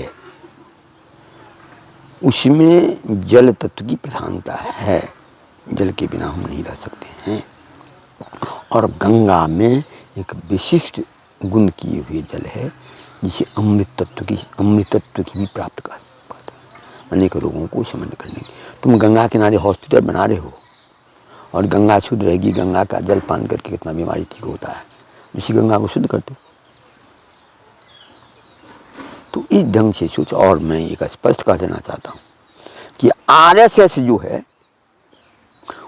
उसमें जल तत्व की प्रधानता है। जल के बिना हम नहीं रह सकते हैं। और गंगा में एक विशिष्ट गुण किए हुए जल है जिसे अमृतत्व की भी प्राप्त कर पाता है, अनेक रोगों को शमन करने की। तुम गंगा किनारे हॉस्पिटल बना रहे हो और गंगा शुद्ध रहेगी, गंगा का जल पान करके कितना बीमारी ठीक होता है, उसी गंगा को शुद्ध करते। तो इस ढंग से सोच। और मैं एक स्पष्ट कह देना चाहता हूँ कि आरएसएस जो है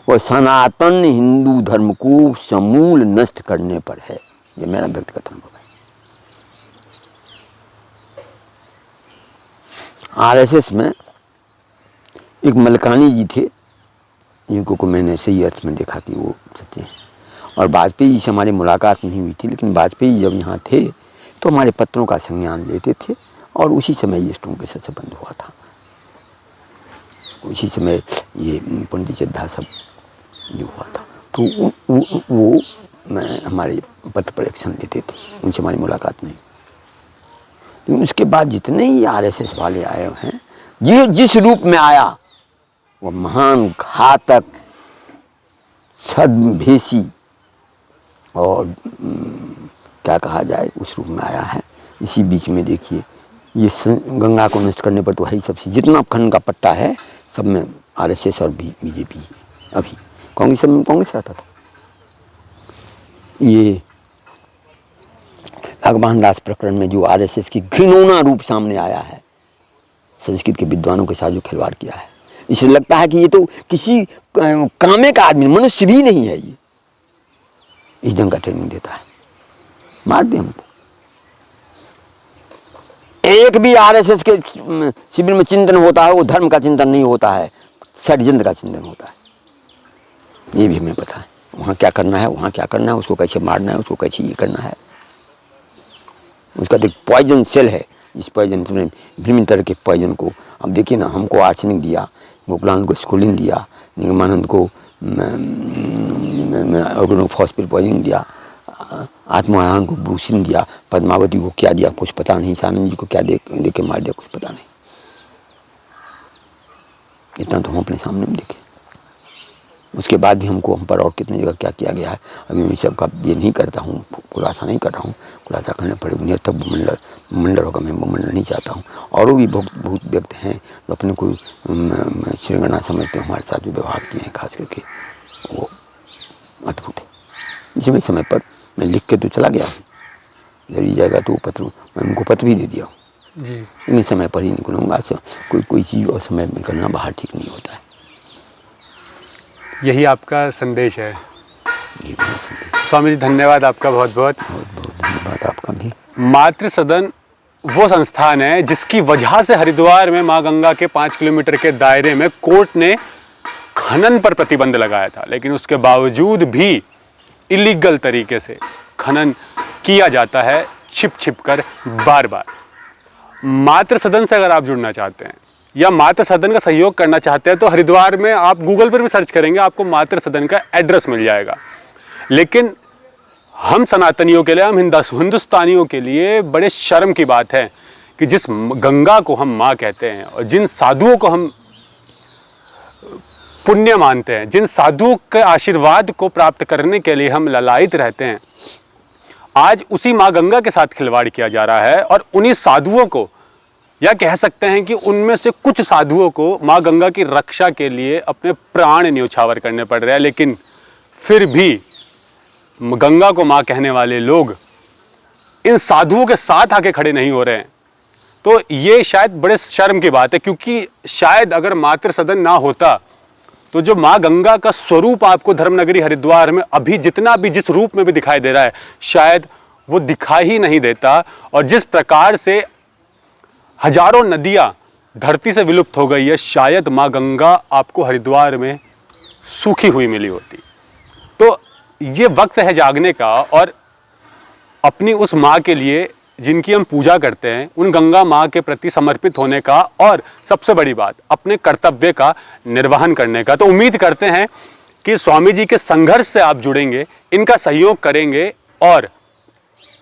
वह सनातन हिंदू धर्म को समूल नष्ट करने पर है। ये मेरा व्यक्तिगत अनुभव है। आरएसएस में एक मलकानी जी थे जिनको को मैंने सही अर्थ में देखा कि वो सच्चे हैं। और वाजपेयी जी से हमारी मुलाकात नहीं हुई थी, लेकिन वाजपेयी जब यहाँ थे तो हमारे पत्रों का संज्ञान लेते थे और उसी समय ये स्टोन के साथ बंद हुआ था। उसी समय ये पंडित चड्ढा सब जो हुआ था, तो वो मैं हमारे पत्र पर एक्शन लेते थे, उनसे हमारी मुलाकात नहीं। लेकिन उसके बाद जितने ही आरएसएस वाले आए हैं, ये जिस रूप में आया वो महान घातक छद्मवेशी और क्या कहा जाए उस रूप में आया है। इसी बीच में देखिए ये गंगा को नष्ट करने पर तो है ही सबसे, जितना खंड का पट्टा है सब में आरएसएस और बीजेपी। अभी कांग्रेस में कांग्रेस रहता था। ये भगवान दास प्रकरण में जो आरएसएस की घृणोना रूप सामने आया है, संस्कृत के विद्वानों के साथ जो खिलवाड़ किया है, इसलिए लगता है कि ये तो किसी कामे का आदमी, मनुष्य भी नहीं है। ये इस ढंग का ट्रेनिंग देता है। मार दे हमको। एक भी आरएसएस के शिविर में चिंतन होता है वो धर्म का चिंतन नहीं होता है, षड्यंत्र का चिंतन होता है। ये भी हमें पता है वहाँ क्या करना है, वहाँ क्या करना है, उसको कैसे मारना है, उसको कैसे ये करना है। उसका तो पॉइजन सेल है। इस पॉइजन में विभिन्न तरह के पॉइजन को, अब देखिए ना, हमको आर्सेनिक दिया, गोकुलानंद को स्कोलिन दिया, निगमानंद को ऑर्गेनोफॉस्फेट पॉइजन दिया, आत्मारायण को ब्रूसिन दिया, पद्मावती को क्या दिया कुछ पता नहीं, सानंद जी को क्या दे के मार दिया कुछ पता नहीं। इतना तो हम अपने सामने में देखे। उसके बाद भी हम पर और कितनी जगह क्या किया गया है, अभी मैं सबका ये नहीं करता हूँ, खुलासा नहीं कर रहा हूँ। खुलासा करने पड़े उन्हें तब मंडल होगा, मैं मंडल नहीं चाहता हूँ। और भी बहुत व्यक्ति हैं जो अपने को श्रृंगना समझते हैं, हमारे साथ जो व्यवहार किए हैं खास करके वो अद्भुत है। जिस समय पर मैं लिख के तो चला गया हूँ, जरूरी जाएगा तो पत्र मैं उनको पत्र भी दे दिया हूँ जी। इन समय पर ही निकलूँगा। कोई चीज़ और समय निकलना बाहर ठीक नहीं होता है। यही आपका संदेश है। स्वामी जी धन्यवाद आपका, बहुत बहुत धन्यवाद आपका भी। मातृ सदन वो संस्थान है जिसकी वजह से हरिद्वार में माँ गंगा के 5 किलोमीटर के दायरे में कोर्ट ने खनन पर प्रतिबंध लगाया था, लेकिन उसके बावजूद भी इलीगल तरीके से खनन किया जाता है, छिप छिप कर बार बार। मातृ सदन से अगर आप जुड़ना चाहते हैं या मातृ सदन का सहयोग करना चाहते हैं तो हरिद्वार में आप गूगल पर भी सर्च करेंगे, आपको मातृ सदन का एड्रेस मिल जाएगा। लेकिन हम सनातनियों के लिए, हम हिंदुस्तानियों के लिए बड़े शर्म की बात है कि जिस गंगा को हम माँ कहते हैं और जिन साधुओं को हम पुण्य मानते हैं, जिन साधुओं के आशीर्वाद को प्राप्त करने के लिए हम ललायित रहते हैं, आज उसी माँ गंगा के साथ खिलवाड़ किया जा रहा है। और उन्हीं साधुओं को, या कह सकते हैं कि उनमें से कुछ साधुओं को माँ गंगा की रक्षा के लिए अपने प्राण न्यौछावर करने पड़ रहे हैं। लेकिन फिर भी गंगा को माँ कहने वाले लोग इन साधुओं के साथ आके खड़े नहीं हो रहे हैं। तो ये शायद बड़े शर्म की बात है, क्योंकि शायद अगर मातृ सदन ना होता तो जो माँ गंगा का स्वरूप आपको धर्मनगरी हरिद्वार में अभी जितना भी जिस रूप में भी दिखाई दे रहा है, शायद वो दिखाई ही नहीं देता। और जिस प्रकार से हजारों नदियां धरती से विलुप्त हो गई है, शायद माँ गंगा आपको हरिद्वार में सूखी हुई मिली होती। तो ये वक्त है जागने का और अपनी उस माँ के लिए जिनकी हम पूजा करते हैं, उन गंगा माँ के प्रति समर्पित होने का, और सबसे बड़ी बात अपने कर्तव्य का निर्वहन करने का। तो उम्मीद करते हैं कि स्वामी जी के संघर्ष से आप जुड़ेंगे, इनका सहयोग करेंगे और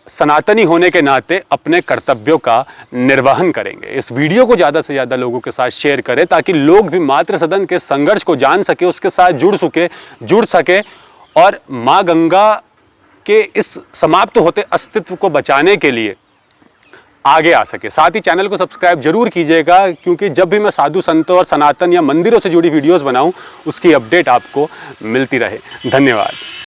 सनातनी होने के नाते अपने कर्तव्यों का निर्वहन करेंगे। इस वीडियो को ज़्यादा से ज़्यादा लोगों के साथ शेयर करें ताकि लोग भी मातृ सदन के संघर्ष को जान सके, उसके साथ जुड़ सके और माँ गंगा के इस समाप्त होते अस्तित्व को बचाने के लिए आगे आ सके। साथ ही चैनल को सब्सक्राइब जरूर कीजिएगा, क्योंकि जब भी मैं साधु संतों और सनातन या मंदिरों से जुड़ी वीडियोस बनाऊं उसकी अपडेट आपको मिलती रहे। धन्यवाद।